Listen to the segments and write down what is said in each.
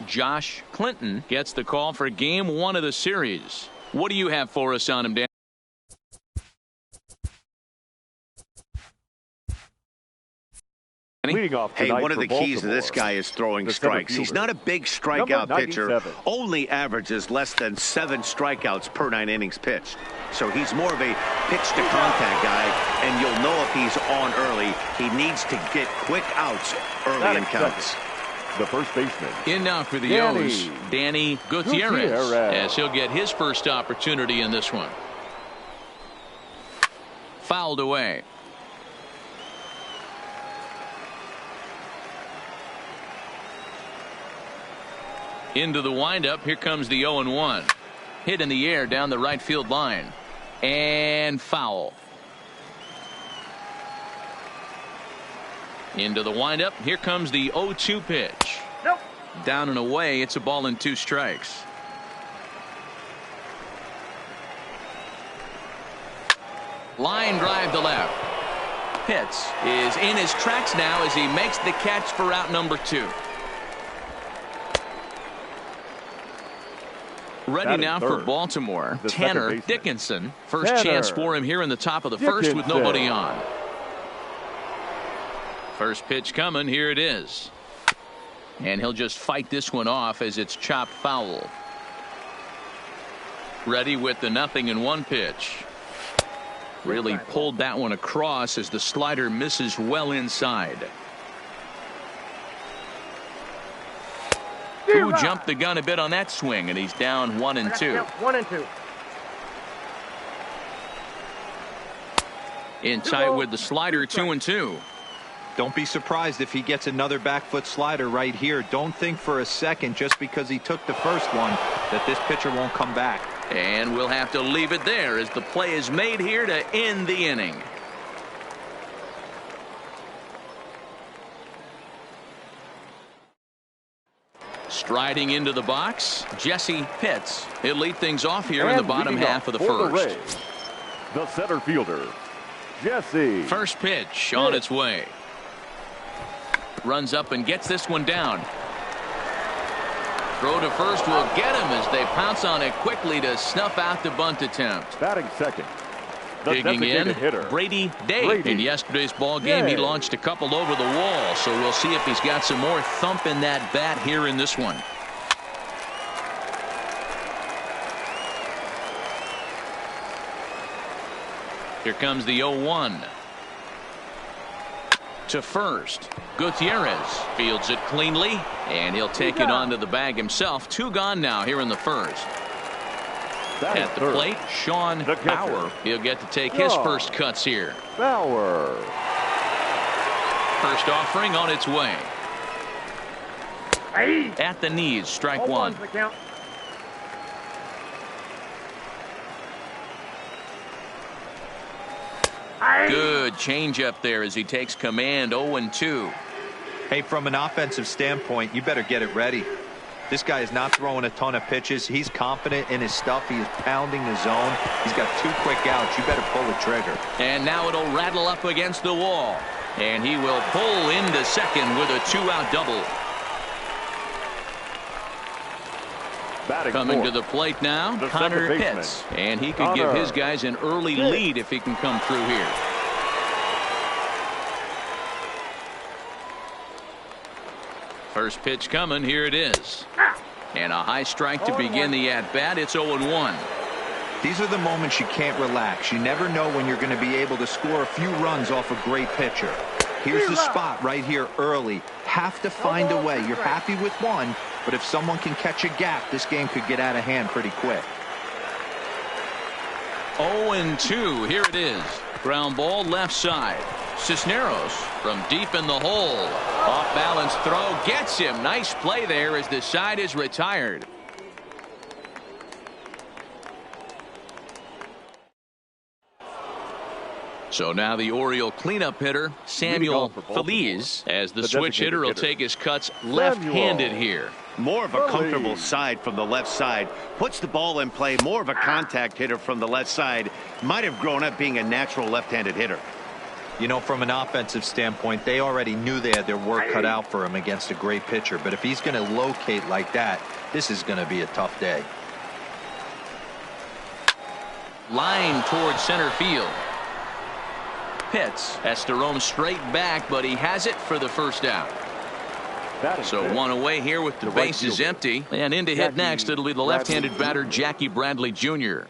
Josh Clinton gets the call for game 1 of the series. What do you have for us on him, Dan? Hey, one of the keys to this guy is throwing strikes. He's not a big strikeout pitcher, only averages less than 7 strikeouts per 9 innings pitched. So he's more of a pitch-to-contact guy, and you'll know if he's on early. He needs to get quick outs early in counts. The first baseman. In now for the O's, Danny Gutierrez, as he'll get his first opportunity in this one. Fouled away. Into the windup. Here comes the 0-1. Hit in the air down the right field line. And foul. Into the windup. Here comes the 0-2 pitch. Nope. Down and away. It's a ball and 2 strikes. Line drive to left. Pitts is in his tracks now as he makes the catch for out number 2. Ready now for Baltimore. Tanner Dickinson. First chance for him here in the top of the first with nobody on. First pitch coming. Here it is. And he'll just fight this one off as it's chopped foul. Ready with the 0-1 pitch. Really pulled that one across as the slider misses well inside. Who jumped the gun a bit on that swing, and he's down 1-2. 1-2. In tight with the slider, 2-2. Don't be surprised if he gets another back foot slider right here. Don't think for a second, just because he took the first one, that this pitcher won't come back. And we'll have to leave it there as the play is made here to end the inning. Striding into the box, Jesse Pitts. He'll lead things off here in the bottom half of the first. The center fielder, Jesse. First pitch on its way. Runs up and gets this one down. Throw to first will get him as they pounce on it quickly to snuff out the bunt attempt. Batting second. Digging in, Brady Day. In yesterday's ball game, he launched a couple over the wall, so we'll see if he's got some more thump in that bat here in this one. Here comes the 0-1. To first. Gutierrez fields it cleanly, and he'll take it onto the bag himself. 2 gone now here in the first. At the plate, Sean Bauer. He'll get to take his first cuts here. Bauer. First offering on its way. At the knees, strike 1. Good changeup there as he takes command. 0-2. Hey, from an offensive standpoint, you better get it ready. This guy is not throwing a ton of pitches. He's confident in his stuff. He is pounding the zone. He's got 2 quick outs. You better pull the trigger. And now it'll rattle up against the wall. And he will pull into second with a 2-out double. Coming to the plate now, Connor Pitts. And he could give his guys an early lead if he can come through here. First pitch coming. Here it is. And a high strike to begin the at-bat. It's 0-1. These are the moments you can't relax. You never know when you're going to be able to score a few runs off a great pitcher. Here's the spot right here early. Have to find a way. You're happy with one, but if someone can catch a gap, this game could get out of hand pretty quick. 0-2. Here it is. Ground ball left side. Cisneros from deep in the hole. Off balance throw gets him. Nice play there as the side is retired. So now the Oriole cleanup hitter, Samuel Feliz, as the switch hitter will take his cuts left-handed here. More of a comfortable side from the left side. Puts the ball in play. More of a contact hitter from the left side. Might have grown up being a natural left-handed hitter. You know, from an offensive standpoint, they already knew they had their work cut out for him against a great pitcher. But if he's going to locate like that, this is going to be a tough day. Line towards center field. Pitts has to roam straight back, but he has it for the first out. So one away here with the bases empty. And in to hit next, it'll be the left-handed batter, Jackie Bradley Jr.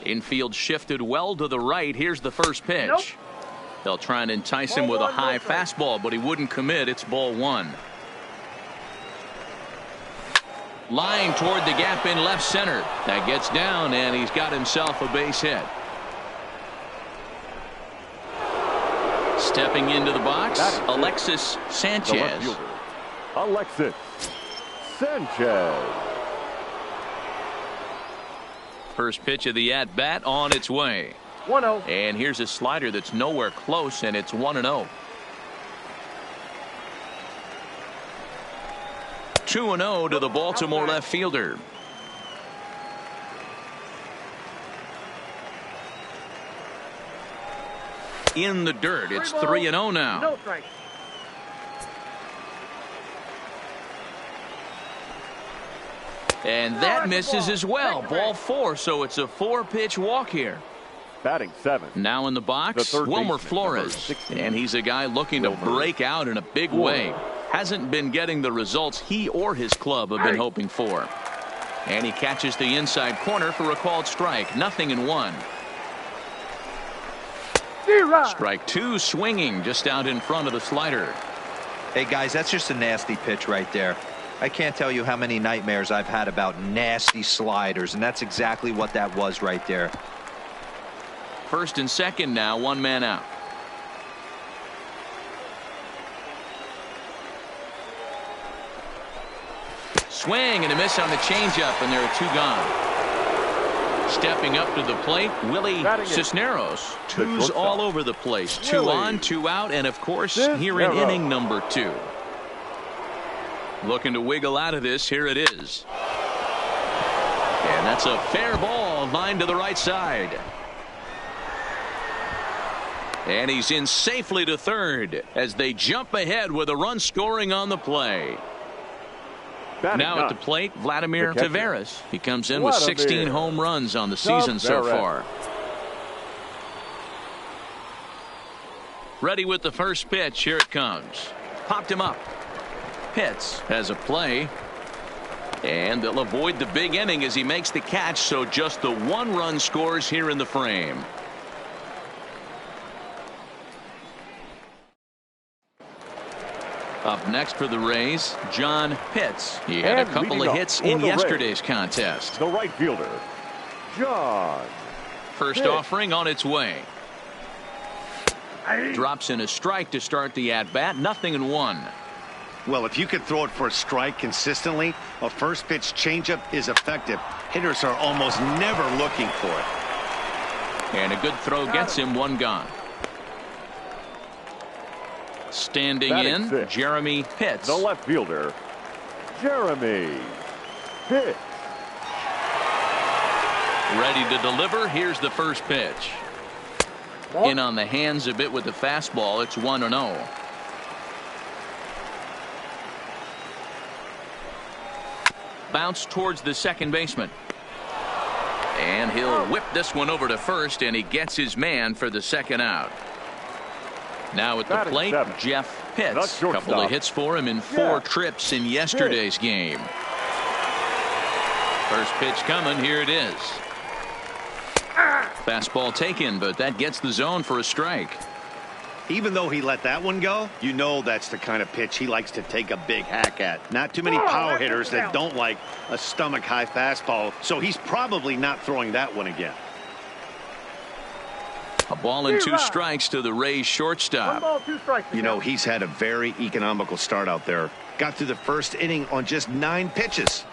Infield shifted well to the right. Here's the first pitch. They'll try and entice him with a high fastball, but he wouldn't commit. It's ball one. Line toward the gap in left center. That gets down, and he's got himself a base hit. Stepping into the box, Alexis Sanchez. Alexis Sanchez. First pitch of the at-bat on its way. 1-0. And here's a slider that's nowhere close, and it's 1-0. 2-0 to the Baltimore left fielder. In the dirt. It's 3-0 now. No strike. And that misses as well. Ball four, so it's a 4-pitch walk here. Batting seventh. Now in the box, Wilmer Flores. And he's a guy looking to break out in a big way. Hasn't been getting the results he or his club have been hoping for. And he catches the inside corner for a called strike. 0-1. Strike two, swinging just out in front of the slider. Hey, guys, that's just a nasty pitch right there. I can't tell you how many nightmares I've had about nasty sliders, and that's exactly what that was right there. First and second now, one man out. Swing and a miss on the changeup, and there are two gone. Stepping up to the plate, Willie Cisneros. Twos all over the place. 2 on, 2 out, and of course, here in inning number 2. Looking to wiggle out of this. Here it is. And that's a fair ball, line to the right side. And he's in safely to third as they jump ahead with a run scoring on the play. Now at the plate, Vladimir Tavares. He comes in with 16 home runs on the season so far. Ready with the first pitch. Here it comes. Popped him up. Pitts has a play. And they'll avoid the big inning as he makes the catch, so just the 1 run scores here in the frame. Up next for the Rays, John Pitts. He had a couple of hits in yesterday's contest. The right fielder, John First Pitts. offering on its way. Drops in a strike to start the at-bat. 0-1. Well, if you could throw it for a strike consistently, a first pitch changeup is effective. Hitters are almost never looking for it. And a good throw gets him 1 gone. Standing in, six. Jeremy Pitts. The left fielder, Jeremy Pitts. Ready to deliver. Here's the first pitch. In on the hands a bit with the fastball. It's 1-0. Bounce towards the second baseman. And he'll whip this one over to first, and he gets his man for the second out. Now at the plate, Jeff Pitts. Couple of hits for him in 4 trips in yesterday's game. First pitch coming. Here it is. Fastball taken, but that gets the zone for a strike. Even though he let that one go, you know that's the kind of pitch he likes to take a big hack at. Not too many power hitters that don't like a stomach high fastball, so he's probably not throwing that one again. A ball and 2 strikes to the Rays shortstop. 1 ball, 2 strikes. You know, he's had a very economical start out there. Got through the first inning on just 9 pitches.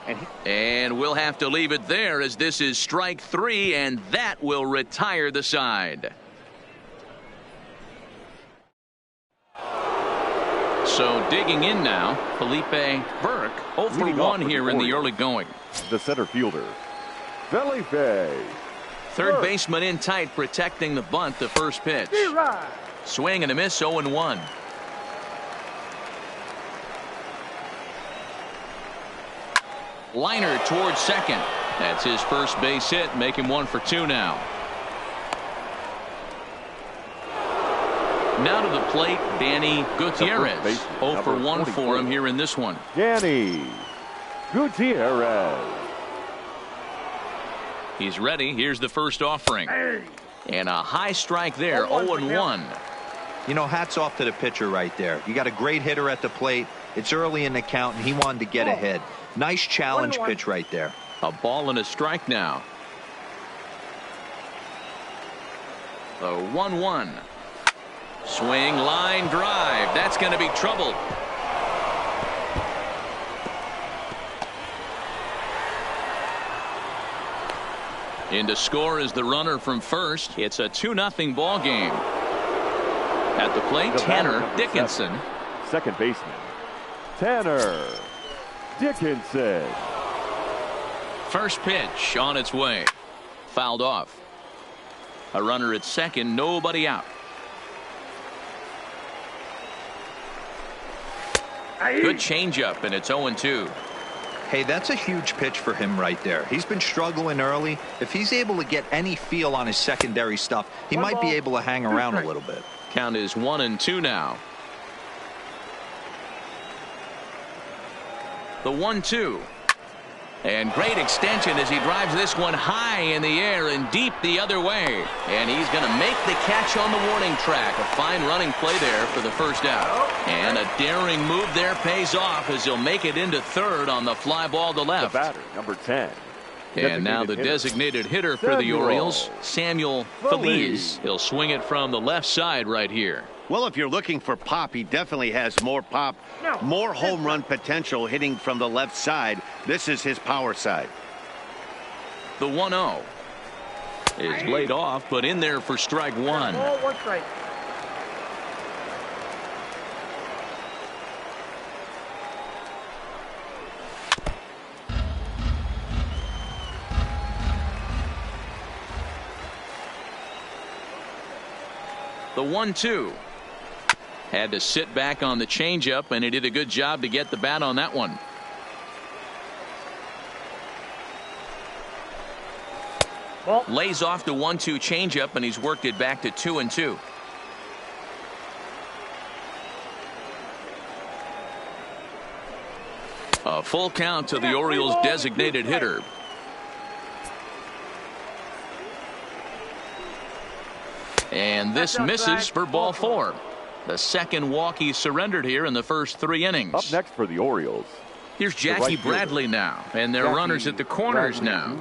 And we'll have to leave it there as this is strike 3, and that will retire the side. So digging in now, Felipe Burke, 0 for 1 here in the early going. The center fielder, Felipe. Third baseman in tight, protecting the bunt. The first pitch. Swing and a miss, 0-1. Liner towards second. That's his first base hit, make him 1 for 2 now. Now to the plate, Danny Gutierrez. 0 for 1 for him here in this one. Danny Gutierrez. He's ready. Here's the first offering. And a high strike there, 0-1. You know, hats off to the pitcher right there. You got a great hitter at the plate. It's early in the count, and he wanted to get ahead. Nice challenge pitch right there. A ball and a strike now. The 1-1. Swing, line drive. That's going to be trouble. In to score is the runner from first. It's a 2-0 ball game. At the plate, Tanner Dickinson. Second baseman, Tanner Dickinson. First pitch on its way. Fouled off. A runner at second, nobody out. Good changeup, and it's 0-2. Hey, that's a huge pitch for him right there. He's been struggling early. If he's able to get any feel on his secondary stuff, he might be able to hang around a little bit. Count is 1-2 now. The 1-2. And great extension as he drives this one high in the air and deep the other way. And he's going to make the catch on the warning track. A fine running play there for the first out. And a daring move there pays off as he'll make it into third on the fly ball to left. The batter, number 10. And now the designated hitter for the Orioles, Samuel Feliz. He'll swing it from the left side right here. Well, if you're looking for pop, he definitely has more pop, more home run potential hitting from the left side. This is his power side. The 1-0 is laid off, but in there for strike one. The 1-2. Had to sit back on the changeup, and he did a good job to get the bat on that one. Lays off the 1-2 changeup, and he's worked it back to 2-2. A full count to the Orioles designated hitter. And this misses for ball 4. The second walk he surrendered here in the first 3 innings. Up next for the Orioles. Here's Jackie Bradley now, and they're runners at the corners now.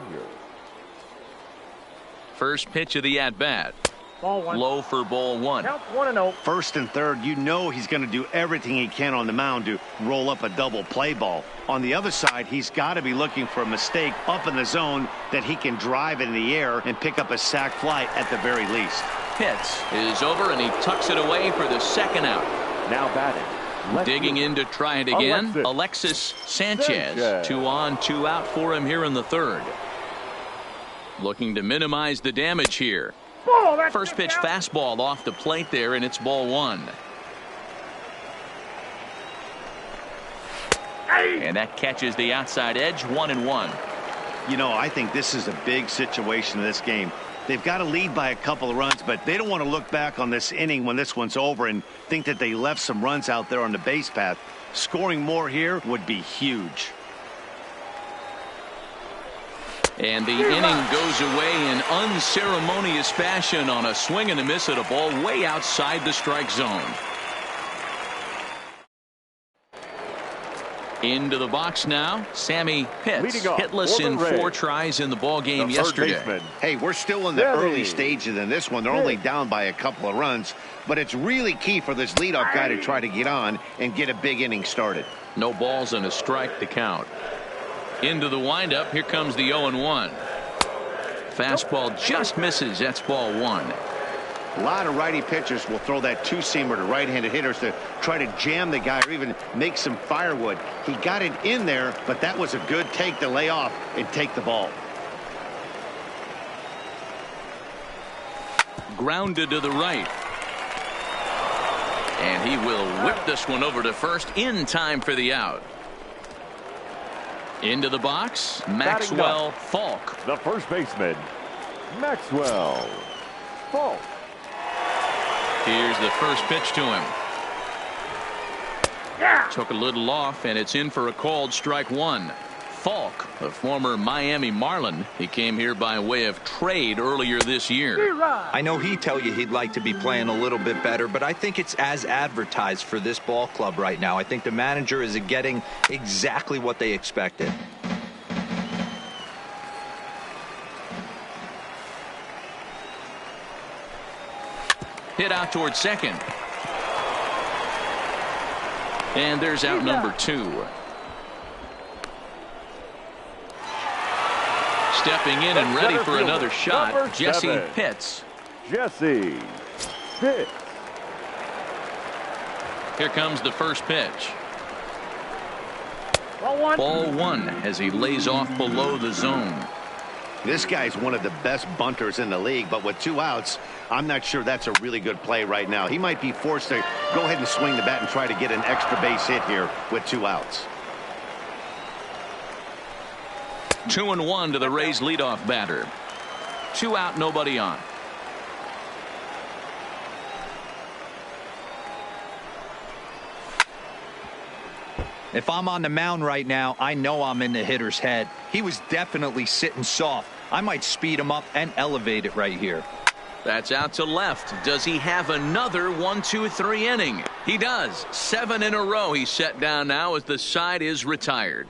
First pitch of the at-bat. Low for ball 1. First and third, you know he's going to do everything he can on the mound to roll up a double play ball. On the other side, he's got to be looking for a mistake up in the zone that he can drive in the air and pick up a sac fly at the very least. Pitch is over, and he tucks it away for the second out. Now batting. Digging in to try it again, Alexis Sanchez. 2 on, 2 out for him here in the third. Looking to minimize the damage here. First pitch fastball off the plate there, and it's ball 1. And that catches the outside edge, 1-1. You know, I think this is a big situation in this game. They've got to lead by a couple of runs, but they don't want to look back on this inning when this one's over and think that they left some runs out there on the base path. Scoring more here would be huge. And the inning goes away in unceremonious fashion on a swing and a miss at a ball way outside the strike zone. Into the box now, Sammy Pitts, hitless in 4 tries in the ball game yesterday. Hey, we're still in the early stages in this one. They're only down by a couple of runs, but it's really key for this leadoff guy to try to get on and get a big inning started. No balls and a strike to count. Into the windup, here comes the 0-1. Fastball just misses. That's ball 1. A lot of righty pitchers will throw that two-seamer to right-handed hitters to try to jam the guy or even make some firewood. He got it in there, but that was a good take to lay off and take the ball. Grounded to the right. And he will whip this one over to first in time for the out. Into the box, Maxwell Falk. The first baseman, Maxwell Falk. Here's the first pitch to him. Took a little off, and it's in for a called strike one. Falk, a former Miami Marlin. He came here by way of trade earlier this year. I know he'd tell you he'd like to be playing a little bit better, but I think it's as advertised for this ball club right now. I think the manager is getting exactly what they expected. Hit out towards second. And there's out number 2. Stepping in and ready for another shot, Jesse Pitts. Jesse Pitts. Here comes the first pitch. Ball one as he lays off below the zone. This guy's one of the best bunters in the league, but with 2 outs, I'm not sure that's a really good play right now. He might be forced to go ahead and swing the bat and try to get an extra base hit here with 2 outs. 2-1 to the Rays leadoff batter. 2 out, nobody on. If I'm on the mound right now, I know I'm in the hitter's head. He was definitely sitting soft. I might speed him up and elevate it right here. That's out to left. Does he have another 1-2-3 inning? He does. 7 in a row he's set down now as the side is retired.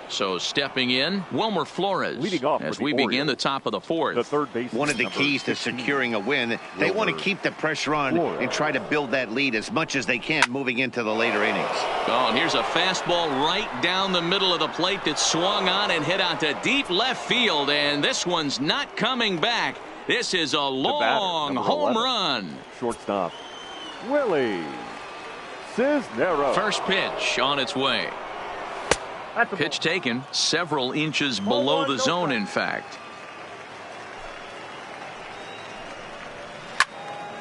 So stepping in, Wilmer Flores Leading off as for we the begin Orioles, the top of the 4th. The third baseman, One of the keys to 16, securing a win, they want to keep the pressure on Flores. and try to build that lead as much as they can moving into the later innings. Oh, and here's a fastball right down the middle of the plate that swung on and hit out to deep left field, and this one's not coming back. This is a long home run. Shortstop, Willie Cisneros. First pitch on its way. Pitch taken several inches below the zone, in fact.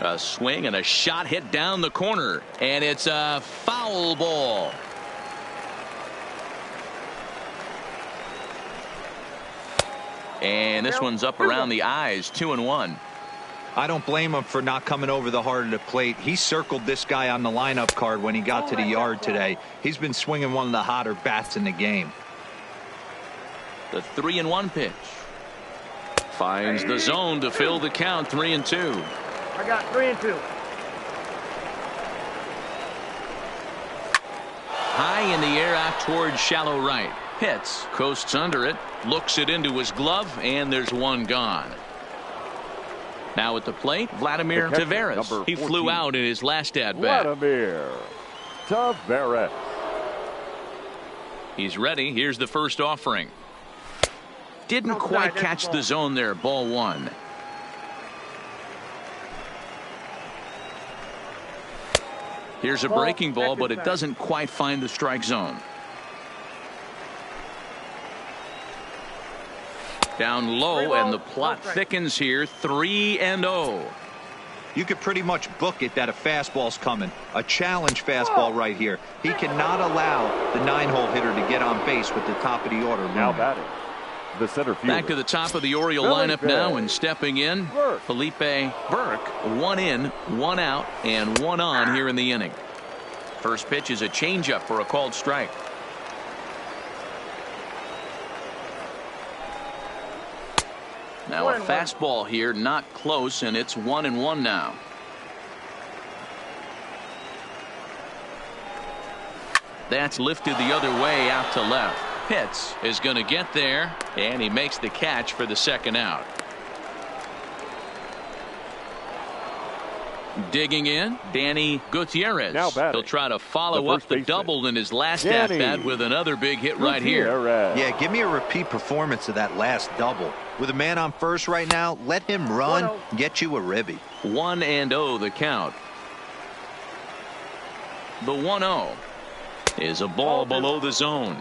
A swing and a shot hit down the corner, and it's a foul ball. And this one's up around the eyes, 2-1. I don't blame him for not coming over the heart of the plate. He circled this guy on the lineup card when he got to the yard today. He's been swinging one of the hotter bats in the game. The 3-1 pitch. Finds the zone to fill the count, 3-2. I got 3-2. High in the air out towards shallow right. Pitts coasts under it, looks it into his glove, and there's one gone. Now at the plate, Vladimir Tavares. He flew out in his last at-bat. Vladimir Tavares. He's ready. Here's the first offering. Didn't quite catch the zone there. Ball one. Here's a breaking ball, but it doesn't quite find the strike zone. Down low, and the plot thickens here. 3-0. You could pretty much book it that a fastball's coming. A challenge fastball right here. He cannot allow the 9-hole hitter to get on base with the top of the order. Now batting, the center fielder. Back to the top of the Oriole lineup now, and stepping in, Felipe Burke. 1 in, 1 out, and 1 on here in the inning. First pitch is a changeup for a called strike. Now a fastball here, not close, and it's 1-1 now. That's lifted the other way out to left. Pitts is going to get there, and he makes the catch for the second out. Digging in, Danny Gutierrez. He'll try to follow up the double in his last at-bat with another big hit right here. Yeah, give me a repeat performance of that last double. With a man on first right now, let him run, get you a ribby. 1-0 the count. The 1-0 is a ball below the zone.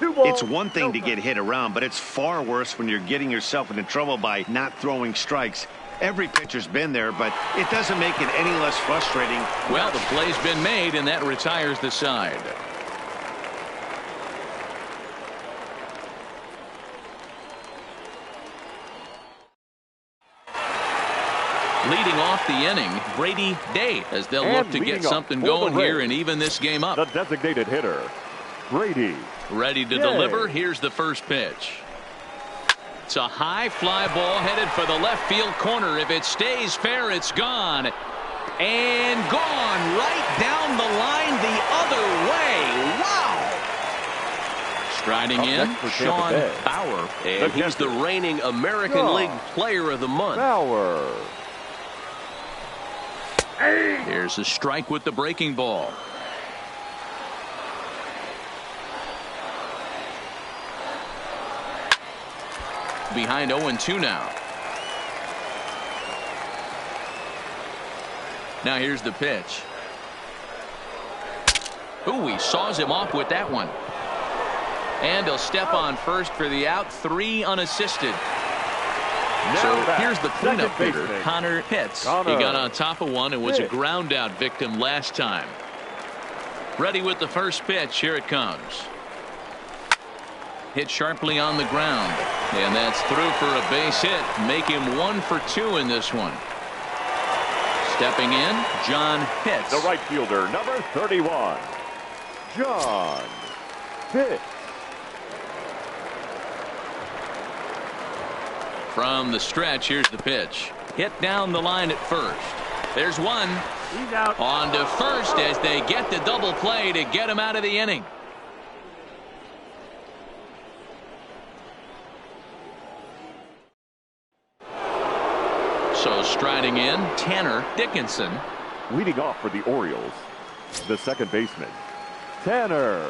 It's one thing to get hit around, but it's far worse when you're getting yourself into trouble by not throwing strikes. Every pitcher's been there, but it doesn't make it any less frustrating. Well, the play's been made, and that retires the side. Leading off the inning, Brady Day, as they'll look to get something going here and even this game up. The designated hitter, Brady. Ready to deliver. Here's the first pitch. It's a high fly ball headed for the left field corner. If it stays fair, it's gone. And gone right down the line the other way. Wow! Striding in, Sean Bauer. And he's the reigning American League Player of the Month. Bauer. Here's a strike with the breaking ball. Behind 0-2 now. Now here's the pitch. Ooh, he saws him off with that one. And he'll step on first for the out. 3 unassisted. So here's the cleanup hitter, Connor Pitts. He got on top of one and was a ground out victim last time. Ready with the first pitch. Here it comes. Hit sharply on the ground. And that's through for a base hit. Make him 1 for 2 in this one. Stepping in, John Pitts. The right fielder, number 31, John Pitts. From the stretch, here's the pitch. Hit down the line at first. There's one. He's out. On to first as they get the double play to get him out of the inning. So striding in, Tanner Dickinson. Leading off for the Orioles, the second baseman, Tanner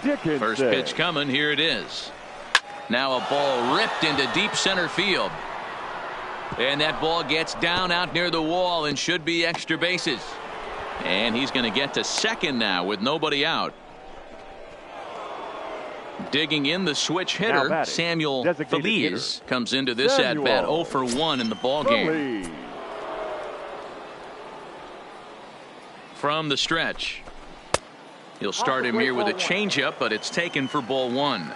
Dickinson. First pitch coming. Here it is. Now a ball ripped into deep center field. And that ball gets down out near the wall and should be extra bases. And he's going to get to second now with nobody out. Digging in the switch hitter, Samuel Feliz, comes into this at bat 0 for 1 in the ball game. From the stretch. He'll start him here with a changeup, but it's taken for ball 1.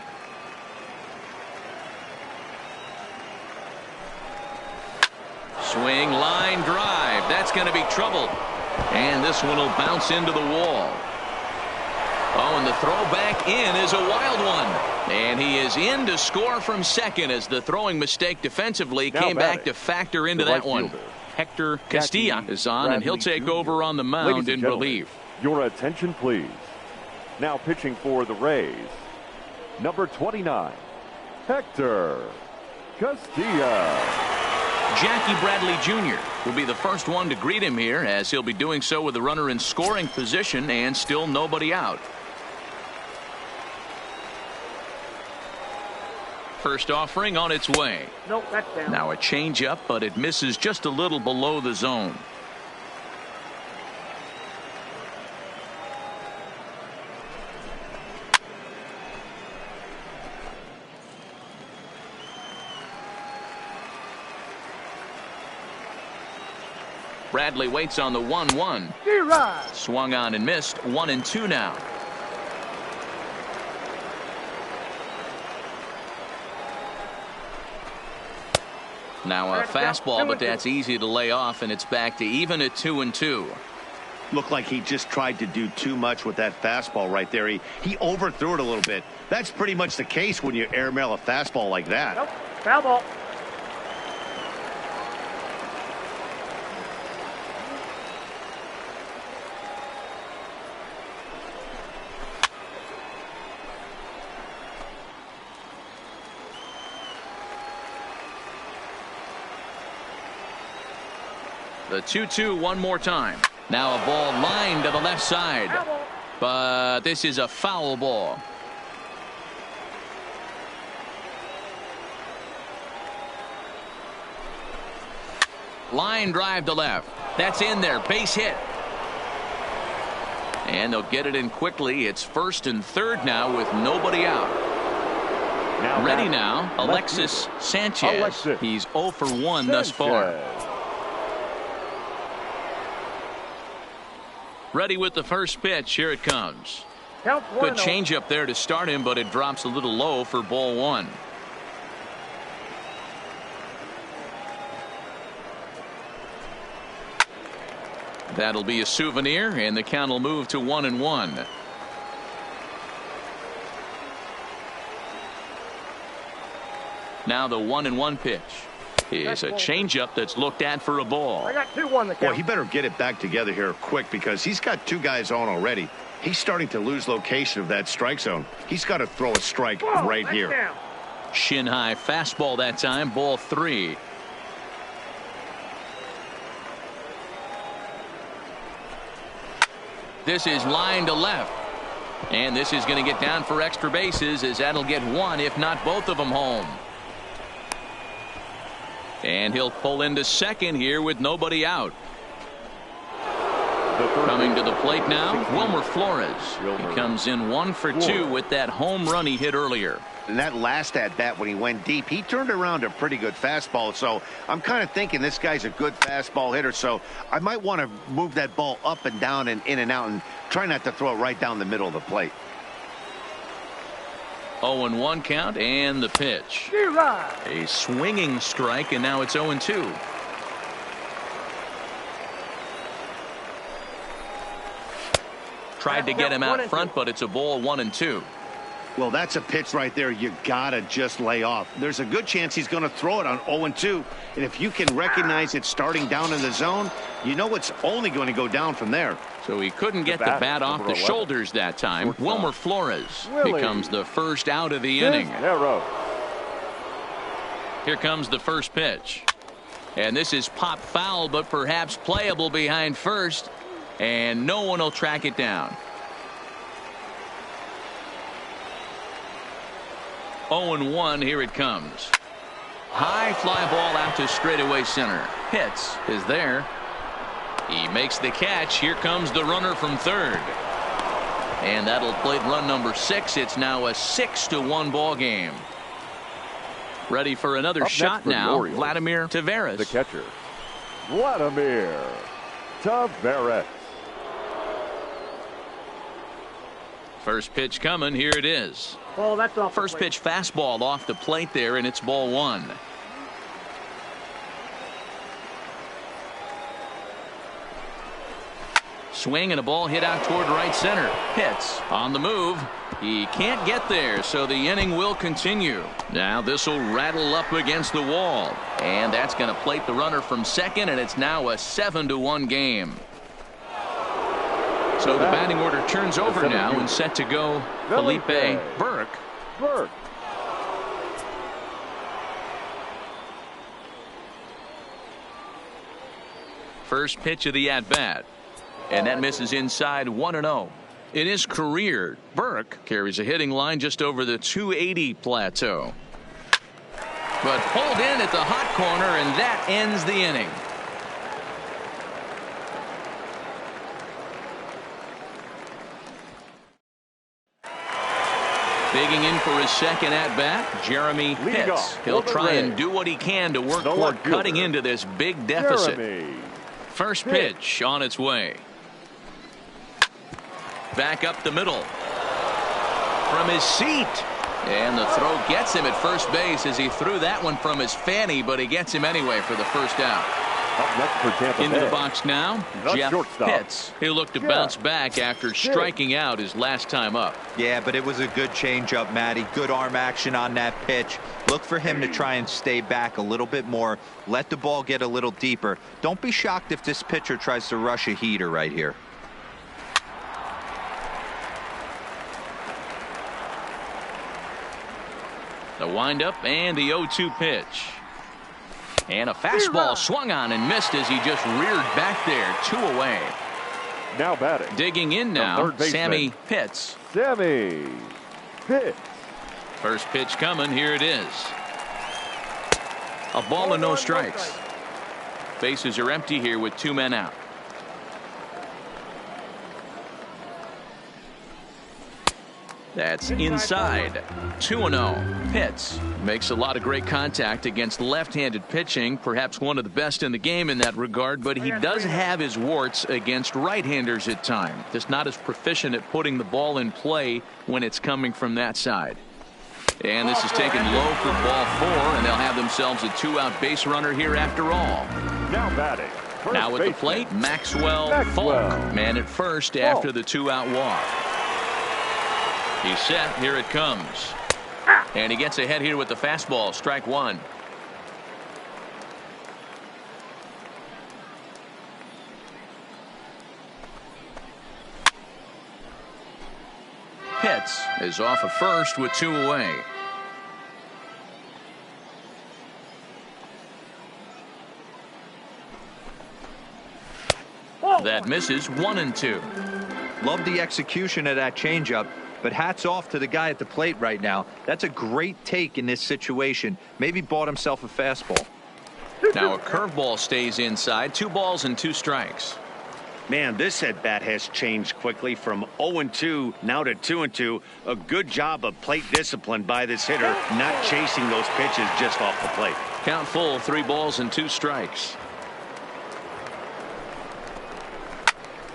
Swing, line drive. That's going to be trouble. And this one will bounce into the wall. Oh, and the throw back in is a wild one. And he is in to score from second as the throwing mistake defensively came back to factor into that one. Hector Castilla is on, and he'll take over on the mound in relief. Your attention, please. Now pitching for the Rays, number 29, Hector Castilla. Jackie Bradley Jr. will be the first one to greet him here, as he'll be doing so with the runner in scoring position and still nobody out. First offering on its way. Nope, that's down. Now a changeup, but it misses just a little below the zone. Bradley waits on the 1-1. Swung on and missed. 1-2 now. Now a fastball, but that's easy to lay off, and it's back to even at 2-2. Looked like he just tried to do too much with that fastball right there. He overthrew it a little bit. That's pretty much the case when you airmail a fastball like that. Nope, foul ball. The 2-2 one more time. Now a ball lined to the left side. But this is a foul ball. Line drive to left. That's in there. Base hit. And they'll get it in quickly. It's 1st and 3rd now with nobody out. Ready now, Alexis Sanchez. He's 0 for 1 thus far. Ready with the first pitch. Here it comes. Good changeup there to start him, but it drops a little low for ball 1. That'll be a souvenir, and the count will move to 1-1. Now the 1-1 pitch is a changeup that's looked at for a ball. I got 2-1 the count. Well, he better get it back together here quick because he's got 2 guys on already. He's starting to lose location of that strike zone. He's got to throw a strike right here. Down. Shin high fastball that time, ball 3. This is line to left. And this is going to get down for extra bases as that'll get 1, if not both of them, home. And he'll pull into second here with nobody out. Coming to the plate now, Wilmer Flores. He comes in 1 for 2 with that home run he hit earlier. And that last at bat when he went deep, he turned around a pretty good fastball. So I'm kind of thinking this guy's a good fastball hitter. So I might want to move that ball up and down and in and out and try not to throw it right down the middle of the plate. 0-1 count and the pitch. A swinging strike, and now it's 0-2. Tried to get him out front, but it's a ball 1-2. Well, that's a pitch right there you gotta just lay off. There's a good chance he's going to throw it on 0-2, and if you can recognize it starting down in the zone, you know it's only going to go down from there. So he couldn't get the bat off the shoulders that time. Wilmer Flores becomes the first out of the inning. Here comes the first pitch, and this is pop foul, but perhaps playable behind first, and no one will track it down. 0-1, here it comes. High fly ball out to straightaway center. Hits is there. He makes the catch. Here comes the runner from third. And that'll plate run number 6. It's now a 6-1 ball game. Ready for another shot now. Vladimir Tavares. The catcher, Vladimir Tavares. First pitch coming. Here it is. Oh, that's off. First pitch fastball off the plate there, and it's ball 1. Swing and a ball hit out toward right center. Hits on the move. He can't get there, so the inning will continue. Now this will rattle up against the wall, and that's going to plate the runner from second, and it's now a 7-1 game. So the batting order turns over now and set to go Felipe Burke. First pitch of the at-bat, and that misses inside 1-0. In his career, Burke carries a hitting line just over the 280 plateau. But pulled in at the hot corner, and that ends the inning. Digging in for his second at-bat, Jeremy Pitts. He'll try and do what he can to work toward cutting into this big deficit. First pitch on its way. Back up the middle. From his seat. And the throw gets him at first base as he threw that one from his fanny, but he gets him anyway for the first out. Up next for Tampa Into Bay, the box now, Jeff Pitts. He'll look to bounce back after striking out his last time up. Yeah, but it was a good changeup, Matty. Good arm action on that pitch. Look for him to try and stay back a little bit more. Let the ball get a little deeper. Don't be shocked if this pitcher tries to rush a heater right here. The windup and the 0-2 pitch. And a fastball swung on and missed as he just reared back there. 2 away. Now batting. Digging in now, Sammy Pitts. Sammy Pitts. First pitch coming. Here it is. A ball and no strikes. Bases are empty here with 2 men out. That's inside. 2-0. Pitts makes a lot of great contact against left-handed pitching, perhaps one of the best in the game in that regard, but he does have his warts against right-handers at times. Just not as proficient at putting the ball in play when it's coming from that side. And this is taken low for ball 4, and they'll have themselves a 2-out base runner here after all. Now batting. Now at the plate, Maxwell Falk, man at first after the 2-out walk. He's set. Here it comes. And he gets ahead here with the fastball. Strike 1. Pitts is off of first with 2 away. That misses. 1-2. Love the execution of that changeup, but hats off to the guy at the plate right now. That's a great take in this situation. Maybe bought himself a fastball. Now a curveball stays inside. 2 balls and 2 strikes. Man, this at bat has changed quickly from 0-2 now to 2-2. A good job of plate discipline by this hitter, not chasing those pitches just off the plate. Count full. 3 balls and 2 strikes.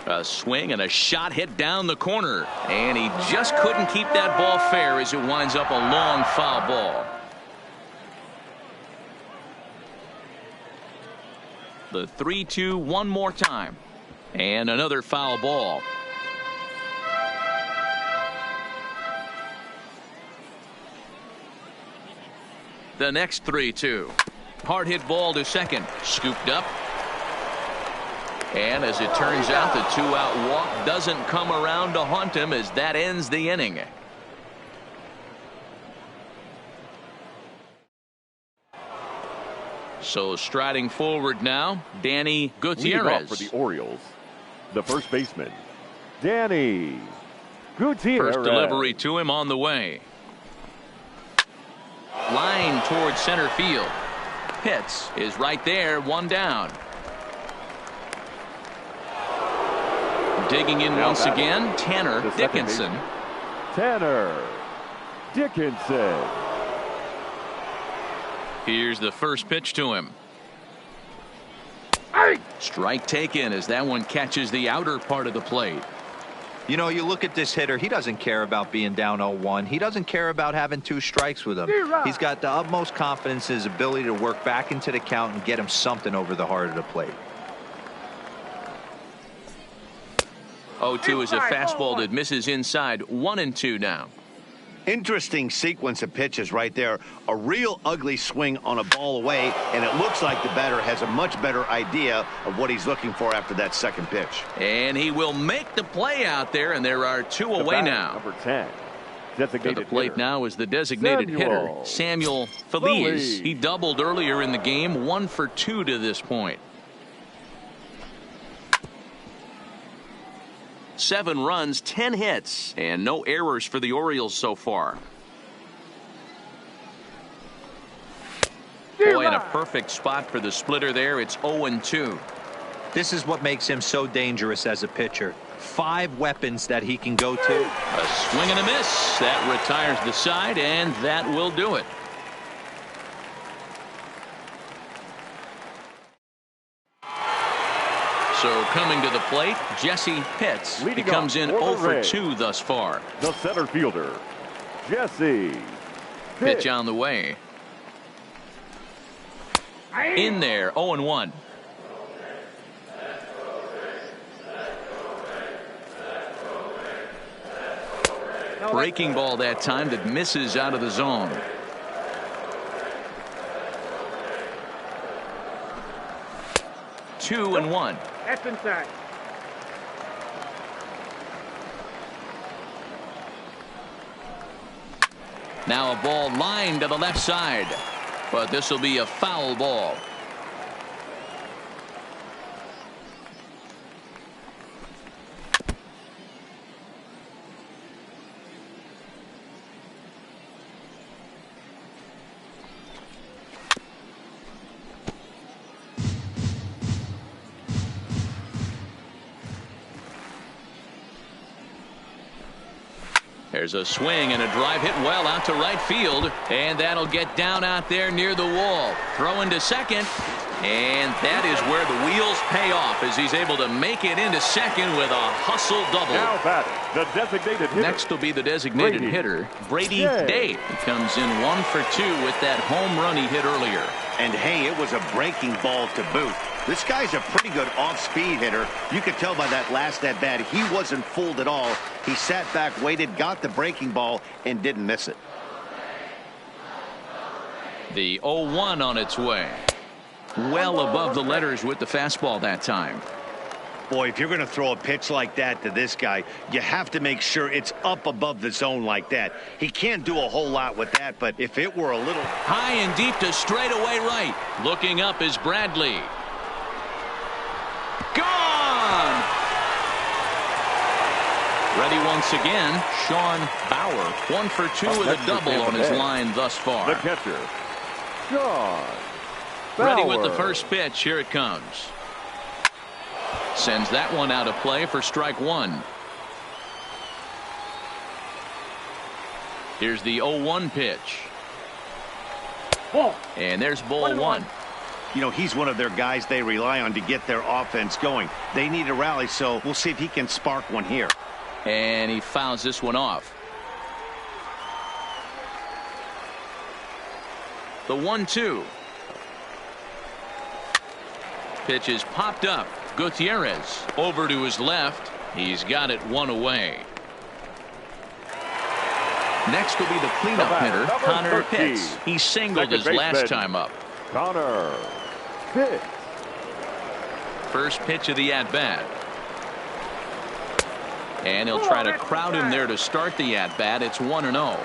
A swing and a shot hit down the corner, and he just couldn't keep that ball fair as it winds up a long foul ball. The 3-2 one more time, and another foul ball. The next 3-2. Hard hit ball to second, scooped up. And as it turns out, the 2-out walk doesn't come around to haunt him as that ends the inning. So striding forward now, Danny Gutierrez. For the Orioles, the first baseman, Danny Gutierrez. First delivery to him on the way. Line towards center field. Pitts is right there, 1 down. Digging in once again, Tanner Dickinson. Tanner Dickinson. Here's the first pitch to him. Strike taken as that one catches the outer part of the plate. You know, you look at this hitter, he doesn't care about being down 0-1. He doesn't care about having 2 strikes with him. He's got the utmost confidence in his ability to work back into the count and get him something over the heart of the plate. 0-2 is a fastball that misses inside. 1-2 now. Interesting sequence of pitches right there. A real ugly swing on a ball away, and it looks like the batter has a much better idea of what he's looking for after that second pitch. And he will make the play out there, and there are 2 away now. Number 10. Designated to the plate hitter. Now is the designated hitter, Samuel Feliz. He doubled earlier in the game, 1 for 2 to this point. 7 runs, 10 hits, and no errors for the Orioles so far. Boy, in a perfect spot for the splitter there. It's 0-2. This is what makes him so dangerous as a pitcher. 5 weapons that he can go to. A swing and a miss. That retires the side, and that will do it. So coming to the plate, Jesse Pitts. He comes in 0 for 2 thus far. The center fielder, Jesse Pitts. Pitch on the way. In there, 0-1. Breaking ball that time that misses out of the zone. Two and 1. That's inside. Now a ball lined to the left side, but this will be a foul ball. There's a swing and a drive hit well out to right field, and that'll get down out there near the wall. Throwing to second, and that is where the wheels pay off as he's able to make it into second with a hustle double. Now batting, the designated hitter. Next will be the designated hitter, Brady Day. He comes in 1 for 2 with that home run he hit earlier. And hey, it was a breaking ball to boot. This guy's a pretty good off-speed hitter. You could tell by that last at-bat he wasn't fooled at all. He sat back, waited, got the breaking ball, and didn't miss it. The 0-1 on its way. Well above the letters with the fastball that time. Boy, if you're going to throw a pitch like that to this guy, you have to make sure it's up above the zone like that. He can't do a whole lot with that, but if it were a little high and deep to straightaway right. Looking up is Bradley. Gone! Ready once again, Sean Bauer. 1 for 2 with a double on his line thus far. The catcher, Sean Bauer. Ready with the first pitch. Here it comes. Sends that one out of play for strike one. Here's the 0-1 pitch. Ball. And there's ball one. You know, he's one of their guys they rely on to get their offense going. They need a rally, so we'll see if he can spark one here. And he fouls this one off. The 1-2. Pitch is popped up. Gutierrez over to his left. He's got it one away. Next will be the cleanup hitter, Connor Pitts. He singled his last time up. Connor Pitts. First pitch of the at-bat. And he'll try to crowd him there to start the at-bat. It's 1-0.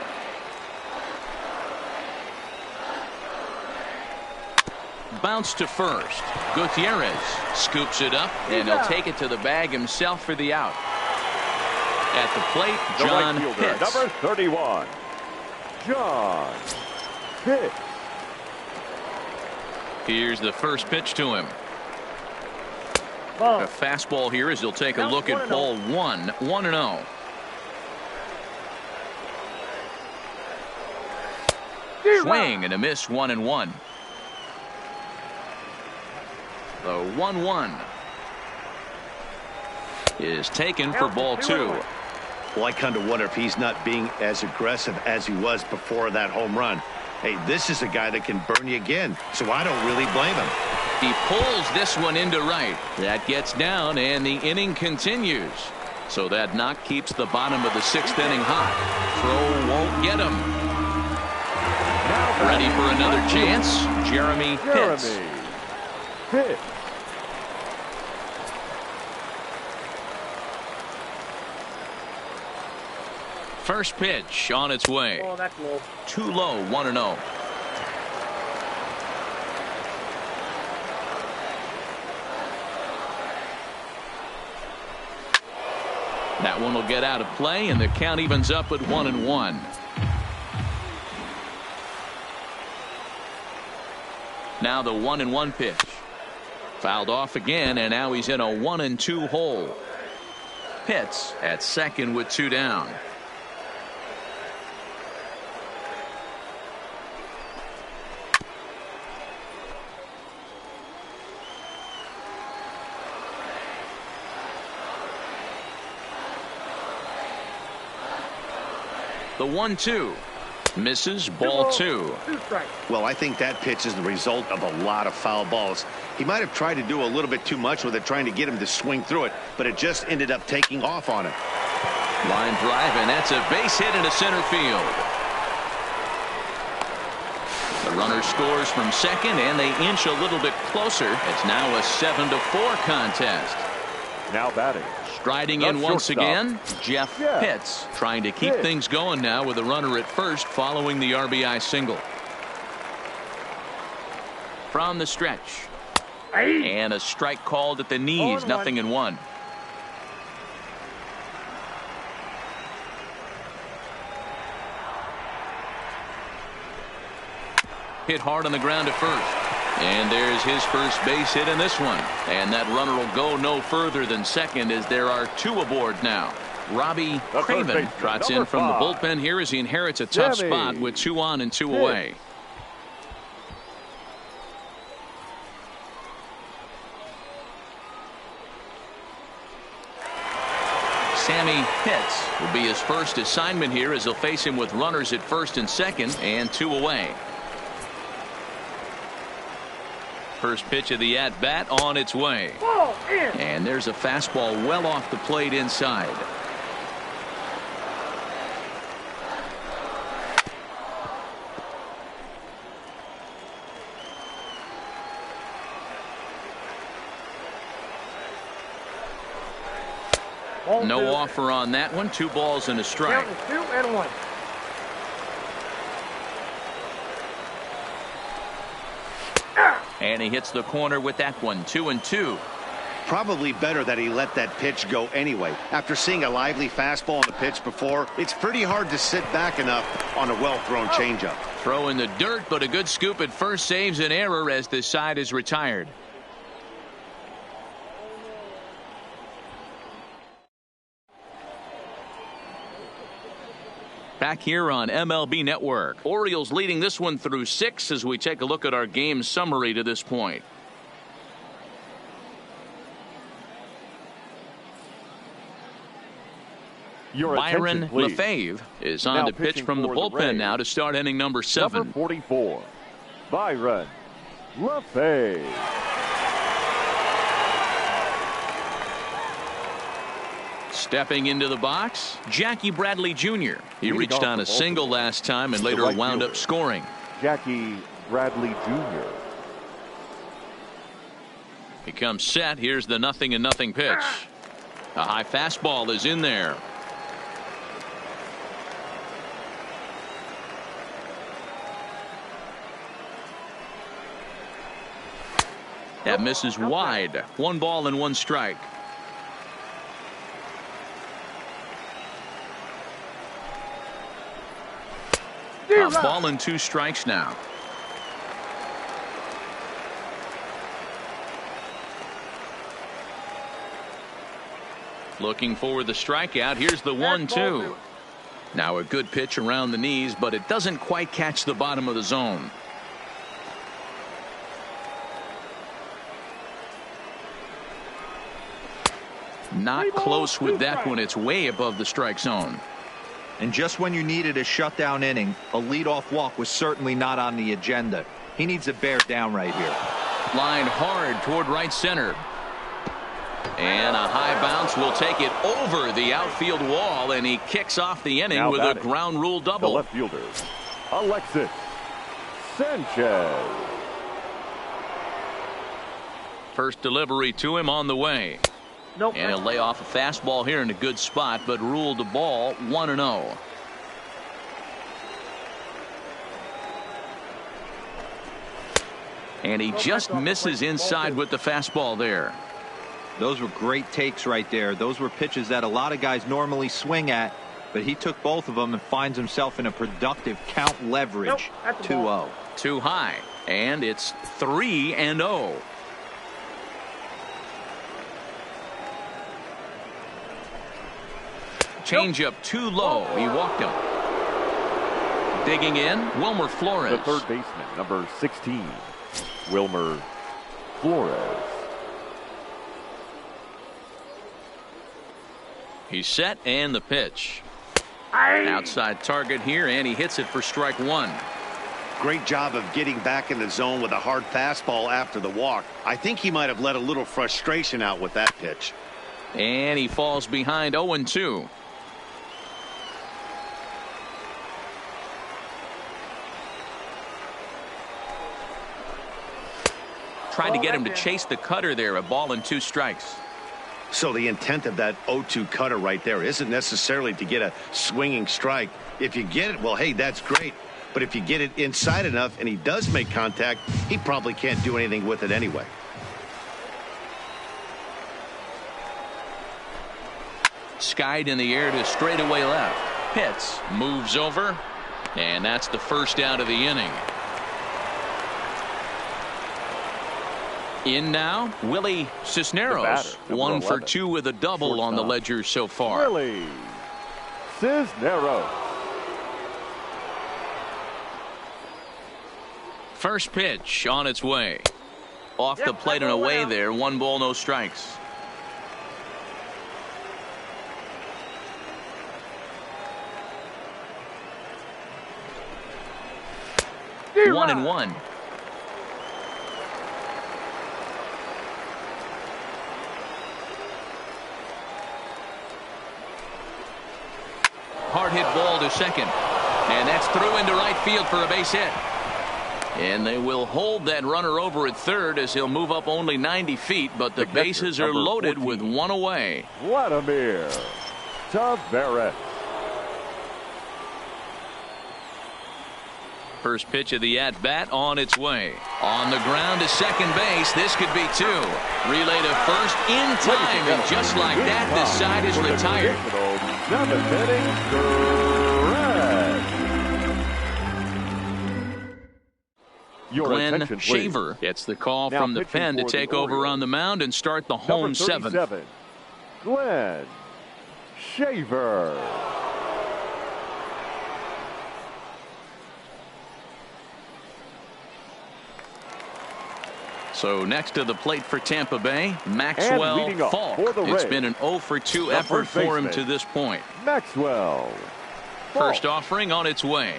Bounce to first. Gutierrez scoops it up, and he'll take it to the bag himself for the out. At the plate, John Pitts. Number 31, John Pitts. Here's the first pitch to him. Ball. A fastball here as he'll take a look at ball one. 1-0. Swing and a miss. 1-1. The 1-1 is taken for ball two. Well, I kind of wonder if he's not being as aggressive as he was before that home run. Hey, this is a guy that can burn you again, so I don't really blame him. He pulls this one into right. That gets down, and the inning continues. So that knock keeps the bottom of the 6th inning hot. Throw won't get him. Ready for another chance, Jeremy Pitts. Pitts. First pitch on its way. Oh, that's low. Too low. 1-0. That one will get out of play, and the count evens up at 1-1. Now the 1-1 pitch. Fouled off again, and now he's in a 1-2 hole. Pitts at second with 2 down. The 1-2 misses. Ball 2. Well, I think that pitch is the result of a lot of foul balls. He might have tried to do a little bit too much with it, trying to get him to swing through it, but it just ended up taking off on him. Line drive, and that's a base hit into center field. The runner scores from second, and they inch a little bit closer. It's now a 7-4 contest. Now batting. Striding in once again, Jeff Pitts, trying to keep things going now with a runner at first following the RBI single. From the stretch. And a strike called at the knees. 0-1. Hit hard on the ground to first. And there's his first base hit in this one. And that runner will go no further than second as there are 2 aboard now. Robbie Craven trots in from the bullpen here as he inherits a tough spot with 2 on and 2 away. Sammy Pitts will be his first assignment here as he'll face him with runners at first and second and 2 away. First pitch of the at-bat on its way. And there's a fastball well off the plate inside. No offer on that one. 2 balls and a strike. 2 and 1. And he hits the corner with that one. 2 and 2. Probably better that he let that pitch go anyway. After seeing a lively fastball on the pitch before, it's pretty hard to sit back enough on a well-thrown changeup. Throw in the dirt, but a good scoop at first saves an error as this side is retired. Back here on MLB Network. Orioles leading this one through 6 as we take a look at our game summary to this point. Byron LaFave is on to pitch from the bullpen now to start inning number 7. Number 44, Byron LaFave. Stepping into the box, Jackie Bradley Jr. He reached on a single last time and later wound up scoring. Jackie Bradley Jr. He comes set. Here's the 0-0 pitch. A high fastball is in there. That misses wide. 1 ball and 1 strike. A ball and 2 strikes now. Looking for the strikeout. Here's the 1-2. Now a good pitch around the knees, but it doesn't quite catch the bottom of the zone. Not close with that one. It's way above the strike zone. And just when you needed a shutdown inning, a leadoff walk was certainly not on the agenda. He needs to bear down right here. Lined hard toward right center. And a high bounce will take it over the outfield wall, and he kicks off the inning with a ground rule double. The left fielder, Alexis Sanchez. First delivery to him on the way. Nope. And he'll lay off a fastball here in a good spot, but ruled the ball 1-0. And he just misses inside with the fastball there. Those were great takes right there. Those were pitches that a lot of guys normally swing at, but he took both of them and finds himself in a productive count leverage. 2-0. Too high. And it's 3-0. Changeup too low. He walked him. Digging in, Wilmer Flores. The third baseman, number 16, Wilmer Flores. He's set, and the pitch. Outside target here, and he hits it for strike 1. Great job of getting back in the zone with a hard fastball after the walk. I think he might have let a little frustration out with that pitch. And he falls behind 0-2. Tried to get him to chase the cutter there. A ball and 2 strikes. So the intent of that 0-2 cutter right there isn't necessarily to get a swinging strike. If you get it, well, hey, that's great. But if you get it inside enough and he does make contact, he probably can't do anything with it anyway. Skied in the air to straightaway left. Pitts moves over, and that's the first out of the inning. In now, Willie Cisneros. 1 for 2 with a double on the ledger so far. Willie Cisneros. First pitch on its way. Off the plate and away there. 1 ball, no strikes. One and one. Hard hit ball to second. And that's through into right field for a base hit. And they will hold that runner over at third as he'll move up only 90 feet, but the bases are loaded 14. With 1 away. Vladimir Tavares. First pitch of the at-bat on its way. On the ground to second base. This could be 2. Relay to first in time, and just like that, the side is retired. 7th inning, Glenn Shaver gets the call now from the pen to take over on the mound and start the home 7th. Glenn Shaver. So next to the plate for Tampa Bay, Maxwell Falk. It's been an 0 for 2 effort for him to this point. Maxwell First offering on its way.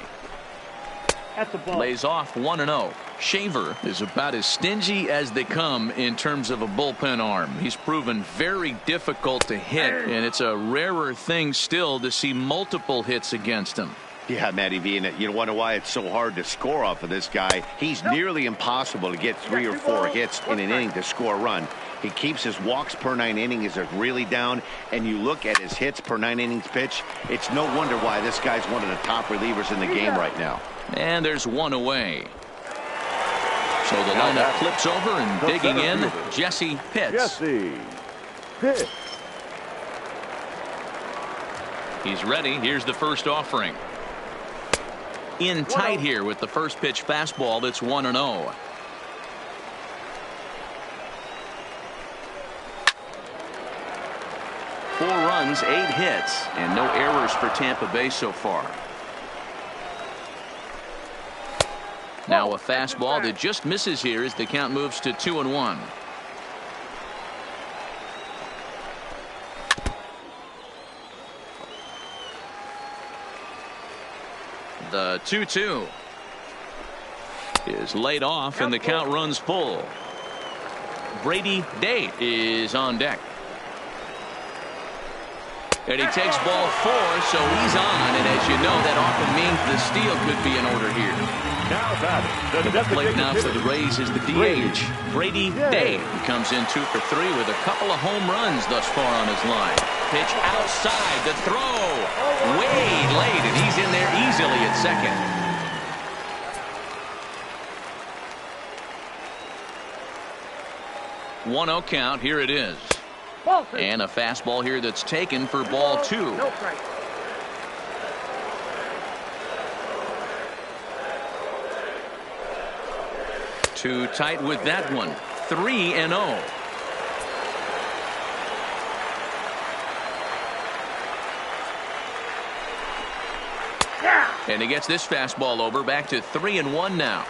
Lays off 1-0. Shaver is about as stingy as they come in terms of a bullpen arm. He's proven very difficult to hit, and it's a rarer thing still to see multiple hits against him. Yeah, Matty V, and you wonder why it's so hard to score off of this guy. He's nearly impossible to get 3 or 4 hits in an inning to score a run. He keeps his walks per 9 innings is really down, and you look at his hits per 9 innings pitch, it's no wonder why this guy's one of the top relievers in the game right now. And there's 1 away. So the lineup flips over and digging in, Jesse Pitts. Jesse Pitts. He's ready. Here's the first offering. In tight here with the first pitch fastball. That's 1-0. Four runs, 8 hits, and no errors for Tampa Bay so far. Now a fastball that just misses here as the count moves to 2-1. The 2-2 is laid off and the count runs full. Brady Day is on deck. And he takes ball 4, so he's on, and as you know, that often means the steal could be in order here. Now batting, the plate now for the Rays is the DH. Brady Day comes in 2 for 3 with a couple of home runs thus far on his line. Pitch outside, the throw way late, and he's in there easily at second. One-0 count. Here it is. And a fastball here that's taken for ball 2. Too tight with that one. 3-0. And he gets this fastball over. Back to 3-1 now.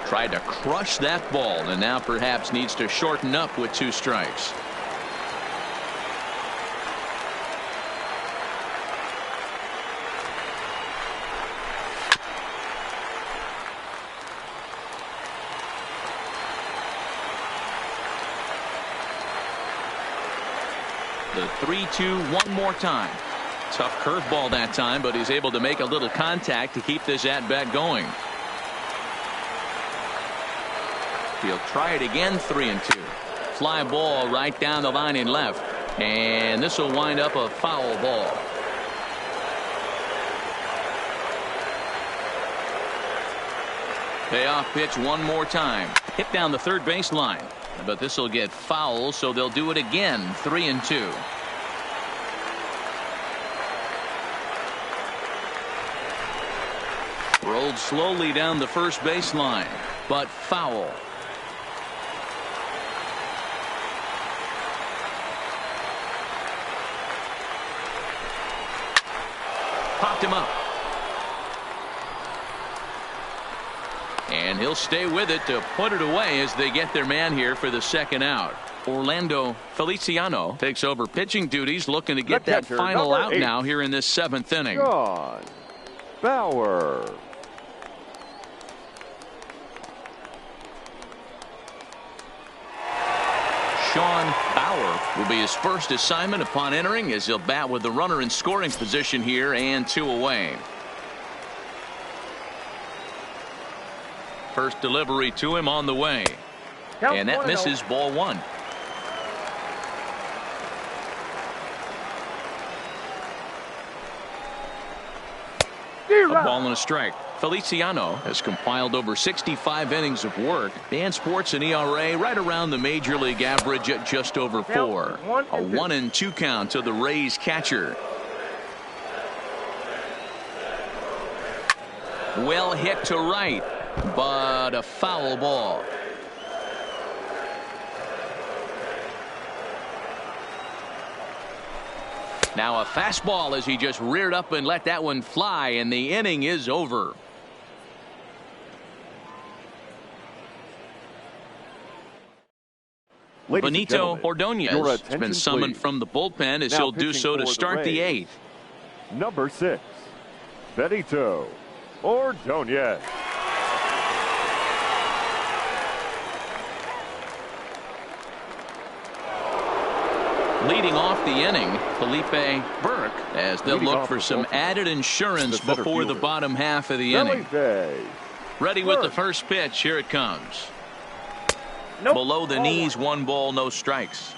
Tried to crush that ball, and now perhaps needs to shorten up with 2 strikes. The 3-2 one more time. Tough curveball that time, but he's able to make a little contact to keep this at-bat going. He'll try it again. 3-2. Fly ball right down the line in left, and this will wind up a foul ball. Payoff pitch one more time. Hit down the third baseline, but this will get foul, so they'll do it again. 3-2. rolled slowly down the first baseline, but foul. Popped him up. And he'll stay with it to put it away as they get their man here for the second out. Orlando Feliciano takes over pitching duties, looking to get that final out now here in this 7th inning. Sean Bauer. Sean Bauer will be his first assignment upon entering, as he'll bat with the runner in scoring position here and 2 away. First delivery to him on the way. And that misses, ball 1. A ball and a strike. Feliciano has compiled over 65 innings of work and sports an ERA right around the major league average at just over 4. A 1-2 count to the Rays catcher. Well hit to right, but a foul ball. Now a fastball as he just reared up and let that one fly, and the inning is over. Benito Ordonez has been summoned from the bullpen, as he'll do so to start the 8th. Number 6, Benito Ordonez. Leading off the inning, Felipe Burke, as they'll look for some added insurance before the bottom half of the inning. Ready with the first pitch. Here it comes. Below the knees, 1 ball, no strikes.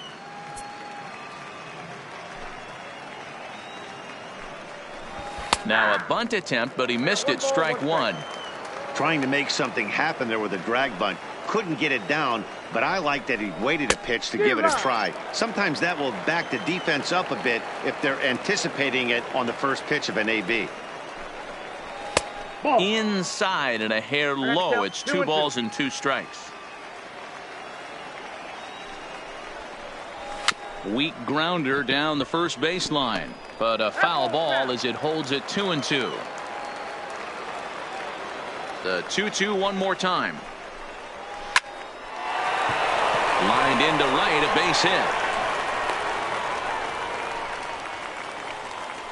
Now a bunt attempt, but he missed it. Strike 1. Trying to make something happen there with a drag bunt. Couldn't get it down, but I like that he waited a pitch to give it a try. Sometimes that will back the defense up a bit if they're anticipating it on the first pitch of an AB. Inside and a hair low. It's 2 balls and 2 strikes. Weak grounder down the first baseline, but a foul ball as it holds it 2-2. The 2-2 one more time. Lined into right, a base hit.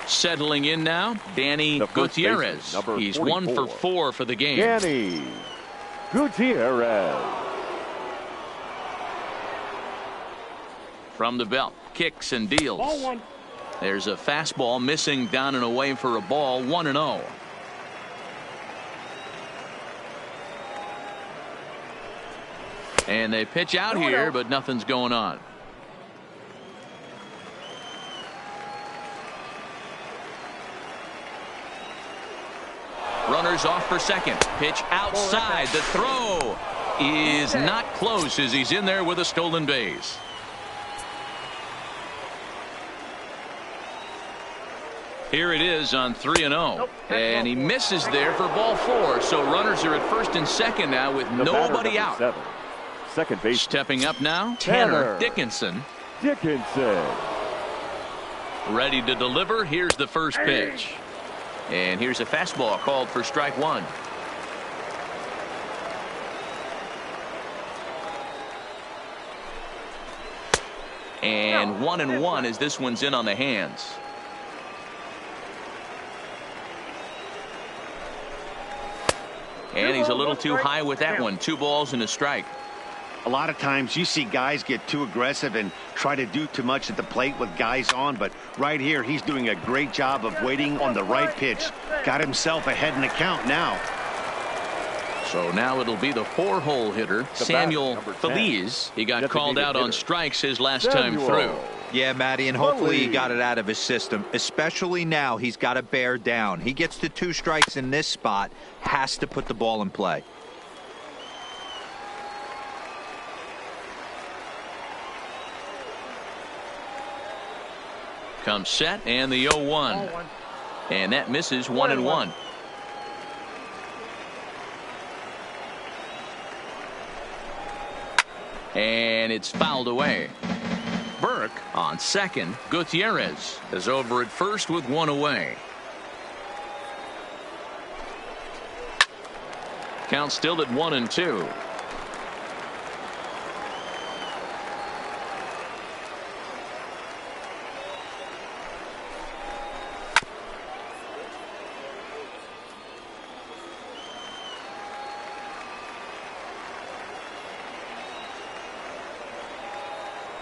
Settling in now, Danny Gutierrez. He's 1 for 4 for the game. Danny Gutierrez. From the belt, kicks and deals. There's a fastball missing down and away for a ball. 1-0. And they pitch out here, but nothing's going on. Runners off for second. Pitch outside. The throw is not close as he's in there with a stolen base. Here it is on 3-0. And he misses there for ball 4. So runners are at first and second now with nobody out. 7. Second base. Stepping up now, Tanner Dickinson. Ready to deliver. Here's the first pitch. And here's a fastball called for strike 1. And 1-1 as this one's in on the hands. And he's a little too high with that one. 2 balls and a strike. A lot of times you see guys get too aggressive and try to do too much at the plate with guys on, but right here he's doing a great job of waiting on the right pitch. Got himself ahead in the count now. So now it'll be the 4-hole hitter, Samuel Feliz. He got called out on strikes his last time through. Yeah, Matty, and hopefully he got it out of his system, especially now he's got to bear down. He gets to 2 strikes in this spot, has to put the ball in play. Comes set and the 0-1. And that misses. 1-1. And it's fouled away. Burke on second. Gutierrez is over at first with one away. Count still at 1-2.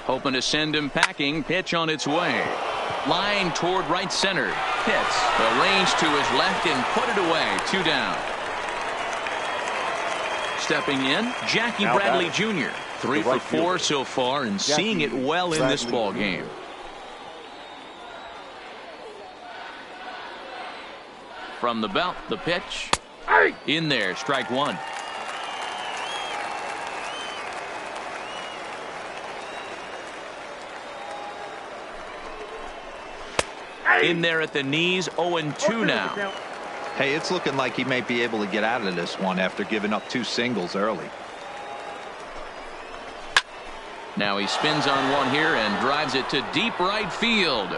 Hoping to send him packing. Pitch on its way. Line toward right center. Hits. Arranged to his left and put it away. 2 down. Stepping in, Jackie Bradley Jr. 3 for 4 so far and seeing it well in this ball game. From the belt, the pitch. In there, strike 1. In there at the knees, 0-2 now. Hey, it's looking like he may be able to get out of this one after giving up 2 singles early. Now he spins on one here and drives it to deep right field.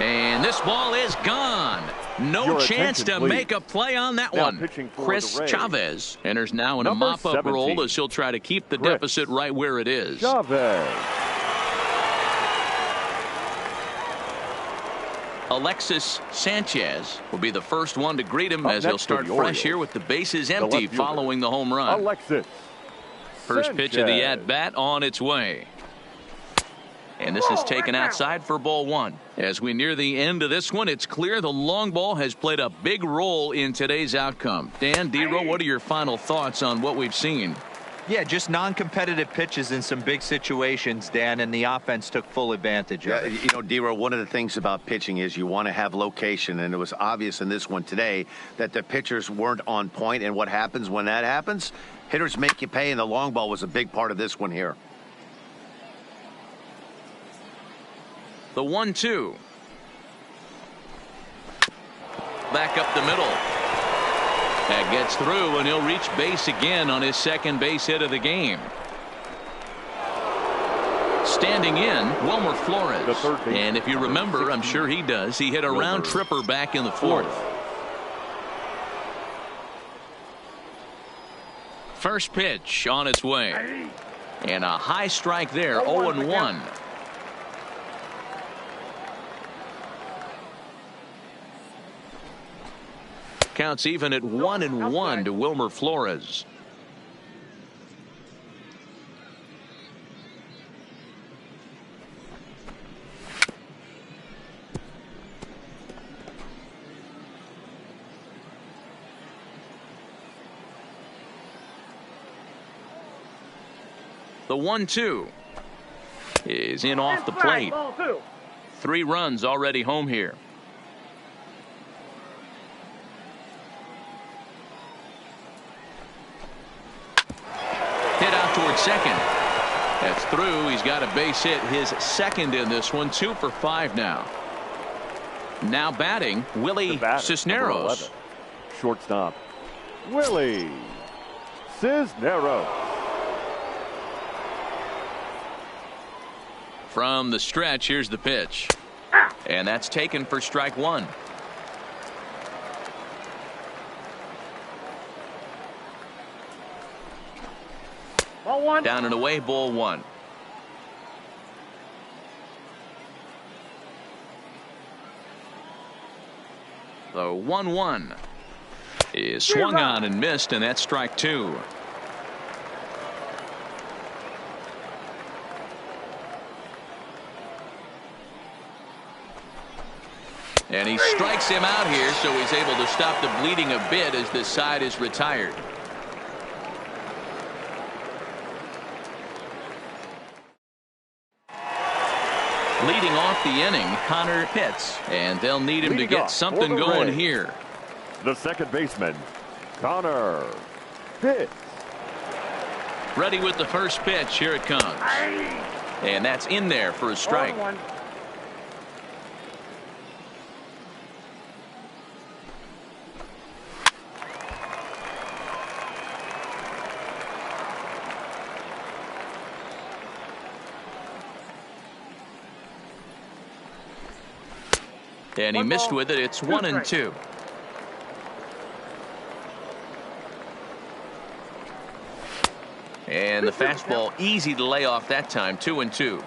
And this ball is gone. No chance to make a play on that one. Chris Chavez enters now in a mop-up role as he'll try to keep the deficit right where it is. Alexis Sanchez will be the first one to greet him as he'll start fresh here with the bases empty following the home run. First pitch of the at-bat on its way. And this is taken outside for ball 1. As we near the end of this one, it's clear the long ball has played a big role in today's outcome. Dan, D-Row, what are your final thoughts on what we've seen? Yeah, just non-competitive pitches in some big situations, Dan, and the offense took full advantage of it. You know, D-Row, one of the things about pitching is you want to have location, and it was obvious in this one today that the pitchers weren't on point, and what happens when that happens? Hitters make you pay, and the long ball was a big part of this one here. The 1-2. Back up the middle. That gets through, and he'll reach base again on his second base hit of the game. Standing in, Wilmer Flores. And if you remember, I'm sure he does, he hit a round tripper back in the 4th. First pitch on its way. And a high strike there, 0-1. Counts even at 1-1 to Wilmer Flores. The 1-2 is in off the plate. 3 runs already home here. Hit out towards second. That's through. He's got a base hit, his second in this one. 2 for 5 now. Now batting, Willie Cisneros. Shortstop, Willie Cisneros. From the stretch, here's the pitch. And that's taken for strike 1. Down and away, ball 1. The 1-1 is swung on and missed, and that's strike 2. And he strikes him out here, so he's able to stop the bleeding a bit as this side is retired. Leading off the inning, Connor Pitts, and they'll need him to get something going here. The second baseman, Connor Pitts. Ready with the first pitch. Here it comes. And that's in there for a strike. And he missed with it. It's 1-2. And the fastball easy to lay off that time. 2-2.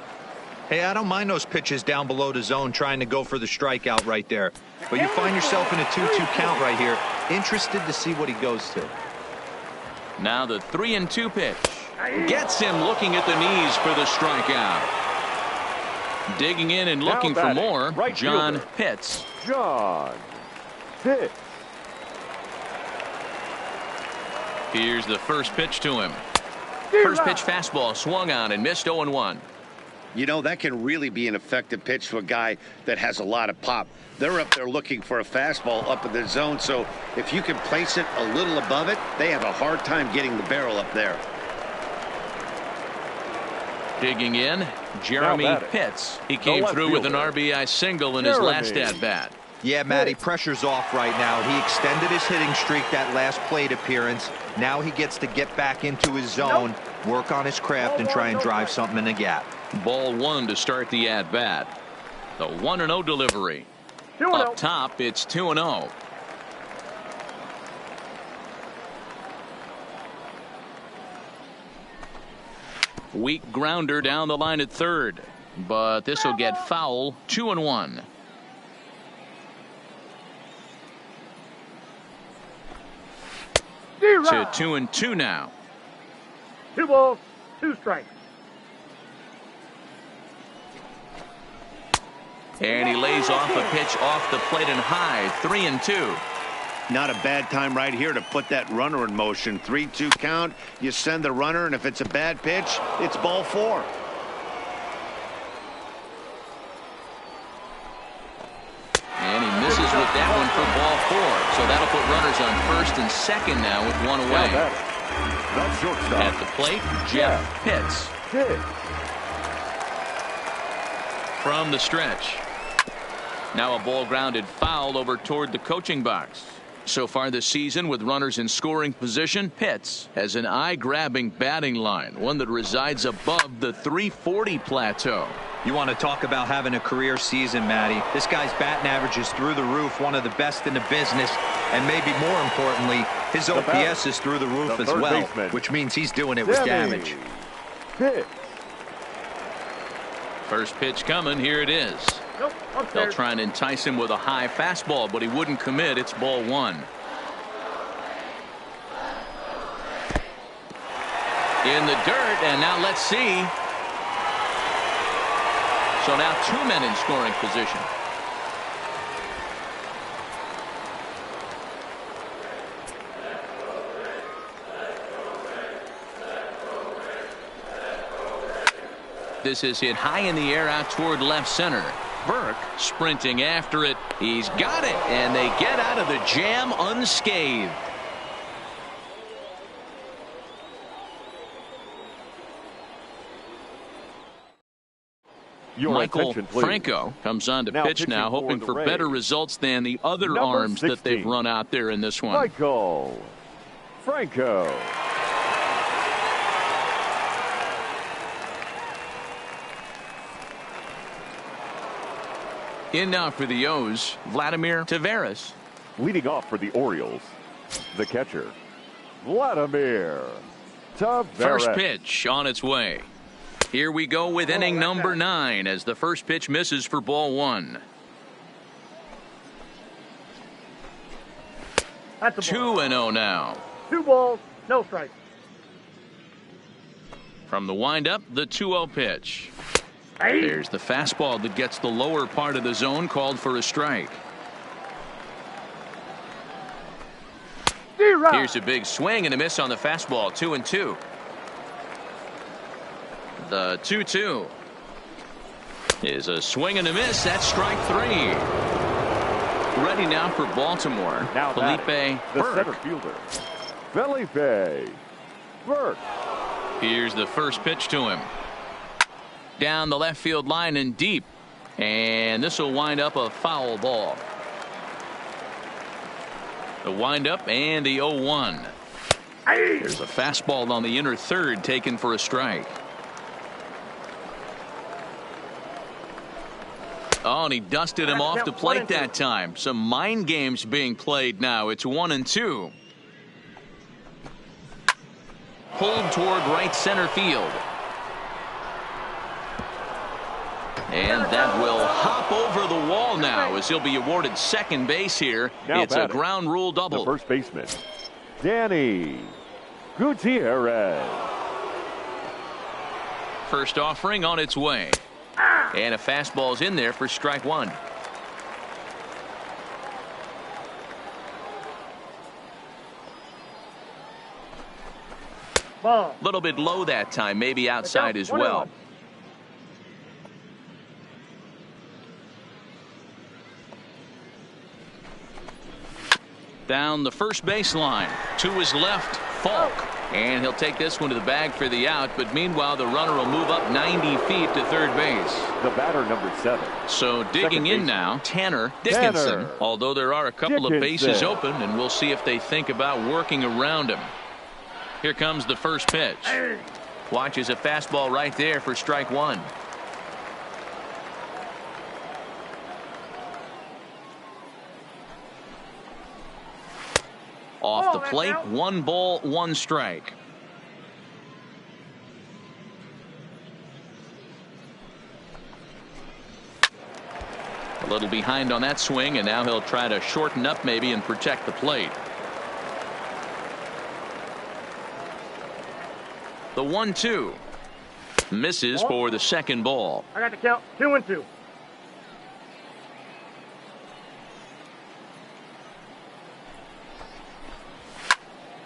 Hey, I don't mind those pitches down below the zone trying to go for the strikeout right there. But you find yourself in a 2-2 count right here. Interested to see what he goes to. Now the 3-2 pitch. Gets him looking at the knees for the strikeout. Digging in and looking for more. Right John fielder. Pitts. John Pitts. Here's the first pitch to him. First pitch fastball swung on and missed. 0-1. You know, that can really be an effective pitch to a guy that has a lot of pop. They're up there looking for a fastball up in the zone, so if you can place it a little above it, they have a hard time getting the barrel up there. Digging in, Jeremy Pitts. He came through with an RBI single in his last at-bat. Yeah, Matty, pressure's off right now. He extended his hitting streak that last plate appearance. Now he gets to get back into his zone, work on his craft, and try and drive something in the gap. Ball one to start the at-bat. The 1-0 delivery. Up top, it's 2-0. Weak grounder down the line at third, but this will get foul. 2-1. To 2-2 now. 2 balls, 2 strikes. And he lays off a pitch off the plate and high. 3-2. Not a bad time right here to put that runner in motion. 3-2 count. You send the runner, and if it's a bad pitch, it's ball 4. And he misses with that one for ball 4. So that'll put runners on first and second now with one away. That's shortstop. At the plate, Jeff Pitts. From the stretch. Now a ball grounded foul over toward the coaching box. So far this season, with runners in scoring position, Pitts has an eye-grabbing batting line, one that resides above the 340 plateau. You want to talk about having a career season, Matty. This guy's batting average is through the roof, one of the best in the business, and maybe more importantly, his OPS is through the roof as well, which means he's doing it with damage. First pitch coming. Here it is. They'll try and entice him with a high fastball, but he wouldn't commit. It's ball 1. In the dirt, and now let's see. So now 2 men in scoring position. This is hit high in the air out toward left center. Burke sprinting after it. He's got it, and they get out of the jam unscathed. Michael Franco comes on to pitch now, hoping for better results than the other arms that they've run out there in this one. Michael Franco. In now for the O's, Vladimir Tavares. Leading off for the Orioles, the catcher, Vladimir Tavares. First pitch on its way. Here we go with inning number 9 as the first pitch misses for ball 1. 2-0 now. 2 balls, no strikes. From the windup, the 2-0 pitch. There's the fastball that gets the lower part of the zone, called for a strike. Here's a big swing and a miss on the fastball. 2-2. The 2-2 is a swing and a miss. That's strike 3. Ready now for Baltimore. Now Felipe the center fielder, Felipe Burke. Here's the first pitch to him. Down the left field line and deep. And this will wind up a foul ball. The windup and the 0-1. There's a fastball on the inner third taken for a strike. Oh, and he dusted him off the plate that time. Some mind games being played now. It's 1-2. Pulled toward right center field. And that will hop over the wall now as he'll be awarded second base here. Now it's a ground rule double. The first baseman, Danny Gutierrez. First offering on its way. And a fastball's in there for strike one. Ball. A little bit low that time, maybe outside as well. Down the first baseline. To his left, Falk. And he'll take this one to the bag for the out, but meanwhile the runner will move up 90 feet to third base. The batter, number 7. So digging in now, Tanner Dickinson. Although there are a couple of bases open, and we'll see if they think about working around him. Here comes the first pitch. Watches a fastball right there for strike one. Off the plate, 1 ball, 1 strike. A little behind on that swing, and now he'll try to shorten up maybe and protect the plate. The 1-2 misses for the second ball. I got the count. 2-2.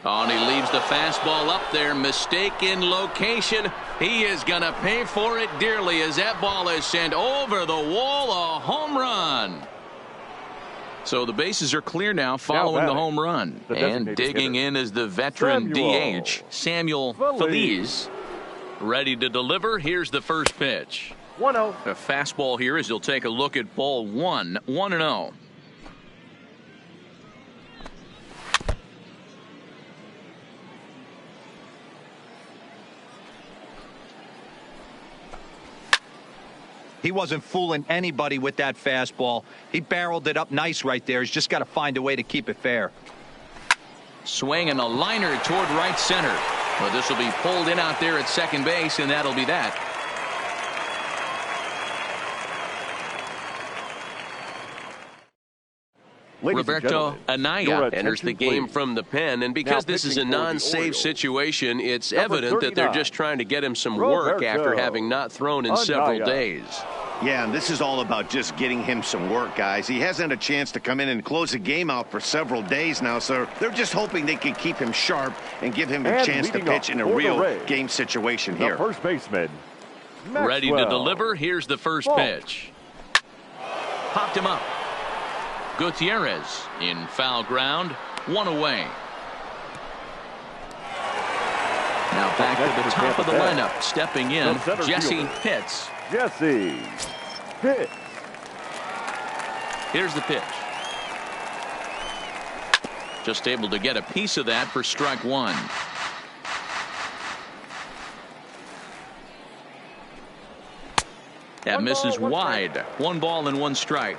Oh, and he leaves the fastball up there. Mistake in location. He is going to pay for it dearly as that ball is sent over the wall. A home run. So the bases are clear now following the home run. And digging in is the veteran DH, Samuel Feliz. Ready to deliver. Here's the first pitch. 1-0. A fastball here as he'll take a look at ball 1. 1-0. He wasn't fooling anybody with that fastball. He barreled it up nice right there. He's just got to find a way to keep it fair. Swing and a liner toward right center. Well, this will be pulled in out there at second base, and that'll be that. Roberto Anaya enters the game from the pen, and because this is a non-save situation, it's evident that they're just trying to get him some work after having not thrown in several days. Yeah, and this is all about just getting him some work, guys. He hasn't had a chance to come in and close a game out for several days now, so they're just hoping they can keep him sharp and give him a chance to pitch in a real game situation here. First baseman, ready to deliver. Here's the first pitch. Popped him up. Gutierrez in foul ground, 1 away. Now back to the top of the lineup, stepping in, Jesse Pitts. Jesse Pitts. Here's the pitch. Just able to get a piece of that for strike one. That misses wide. 1 ball and 1 strike.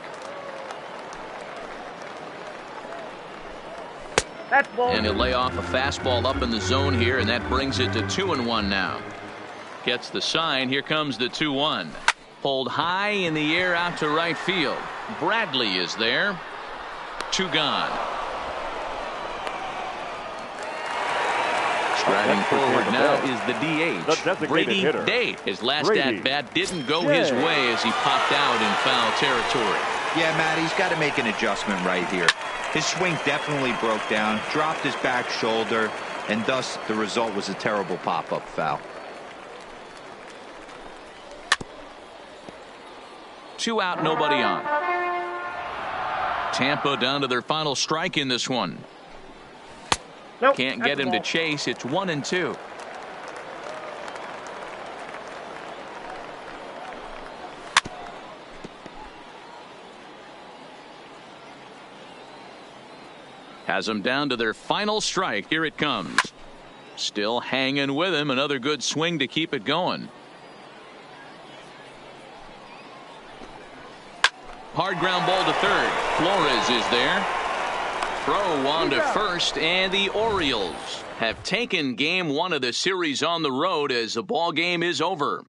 And he'll lay off a fastball up in the zone here, and that brings it to 2-1 now. Gets the sign. Here comes the 2-1. Pulled high in the air out to right field. Bradley is there. 2 gone. Striding forward now is the DH, Brady Day. His last at-bat didn't go his way as he popped out in foul territory. Yeah, Matt, he's got to make an adjustment right here. His swing definitely broke down, dropped his back shoulder, and thus the result was a terrible pop-up foul. 2 out, nobody on. Tampa down to their final strike in this one. Can't get him to chase. It's 1-2. Has them down to their final strike. Here it comes. Still hanging with him. Another good swing to keep it going. Hard ground ball to third. Flores is there. Throw on to first, and the Orioles have taken game one of the series on the road as the ball game is over.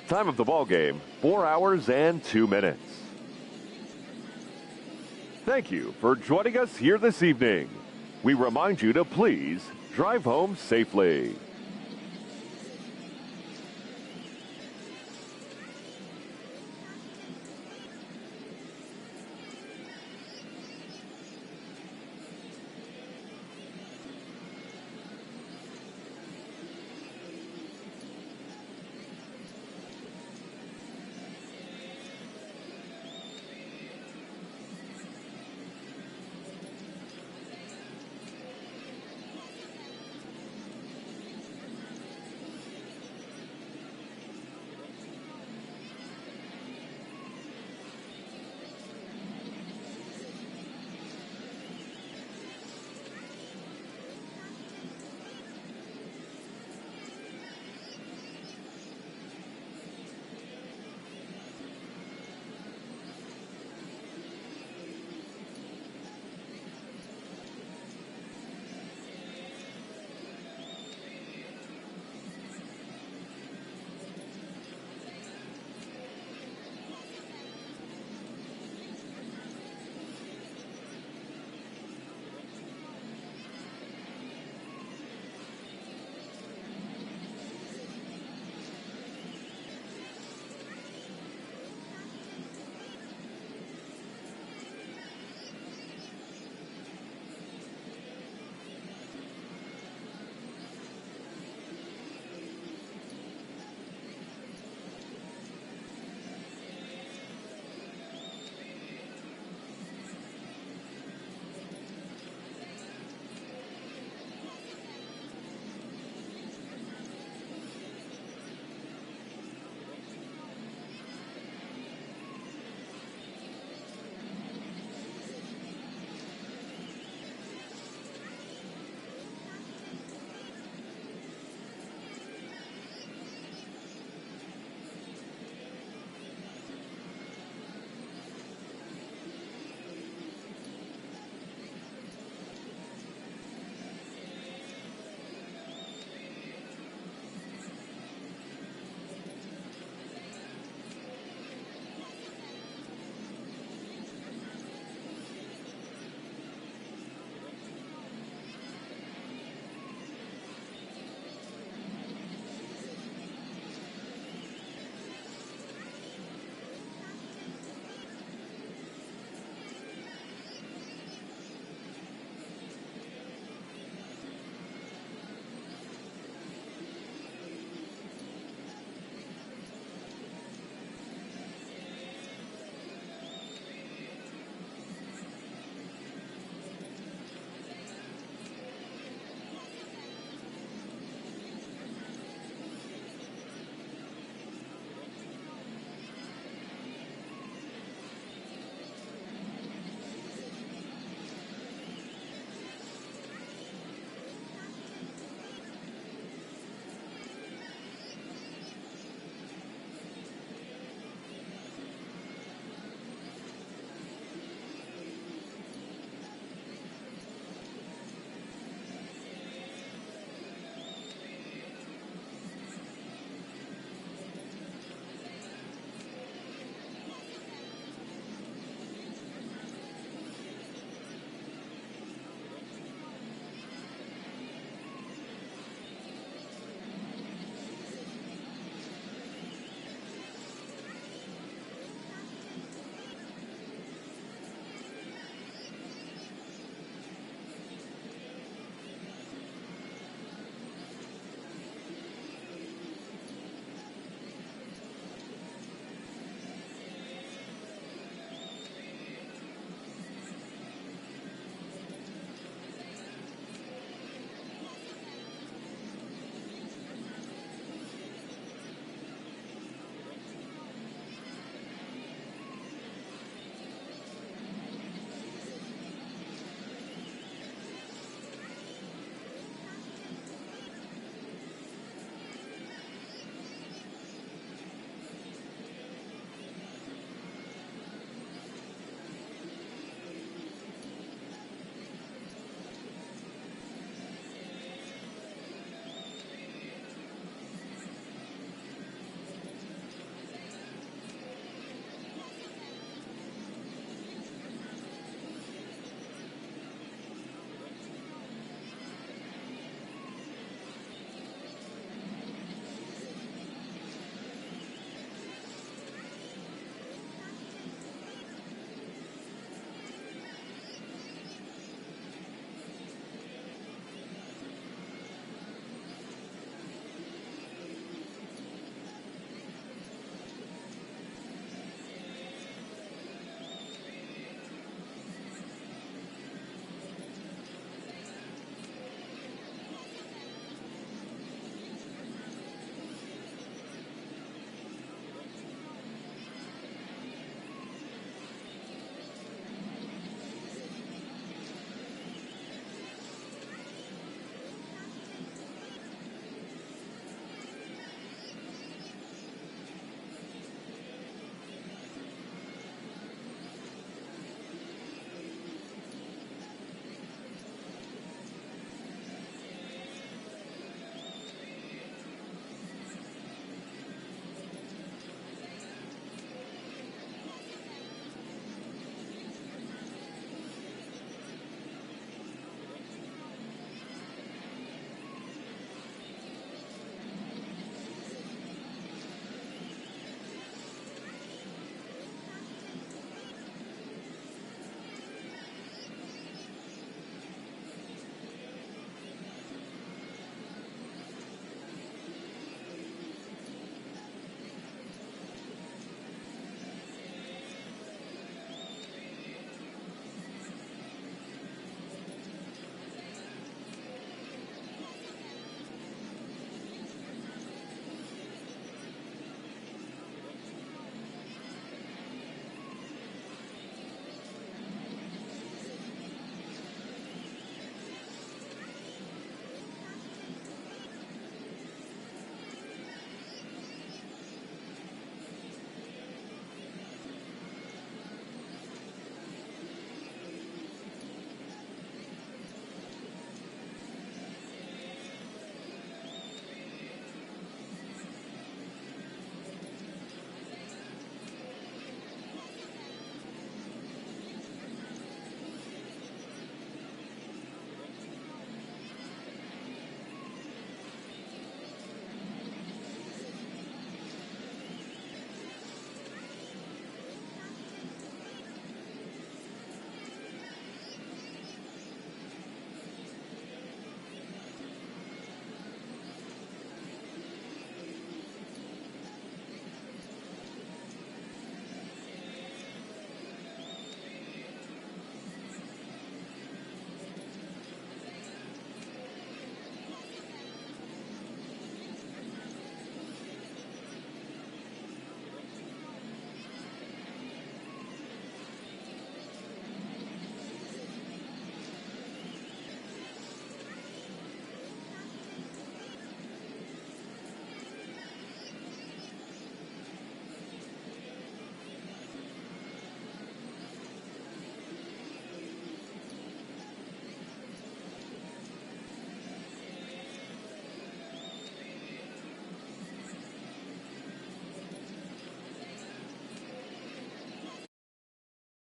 Time of the ball game, 4 hours and 2 minutes. Thank you for joining us here this evening. We remind you to please drive home safely.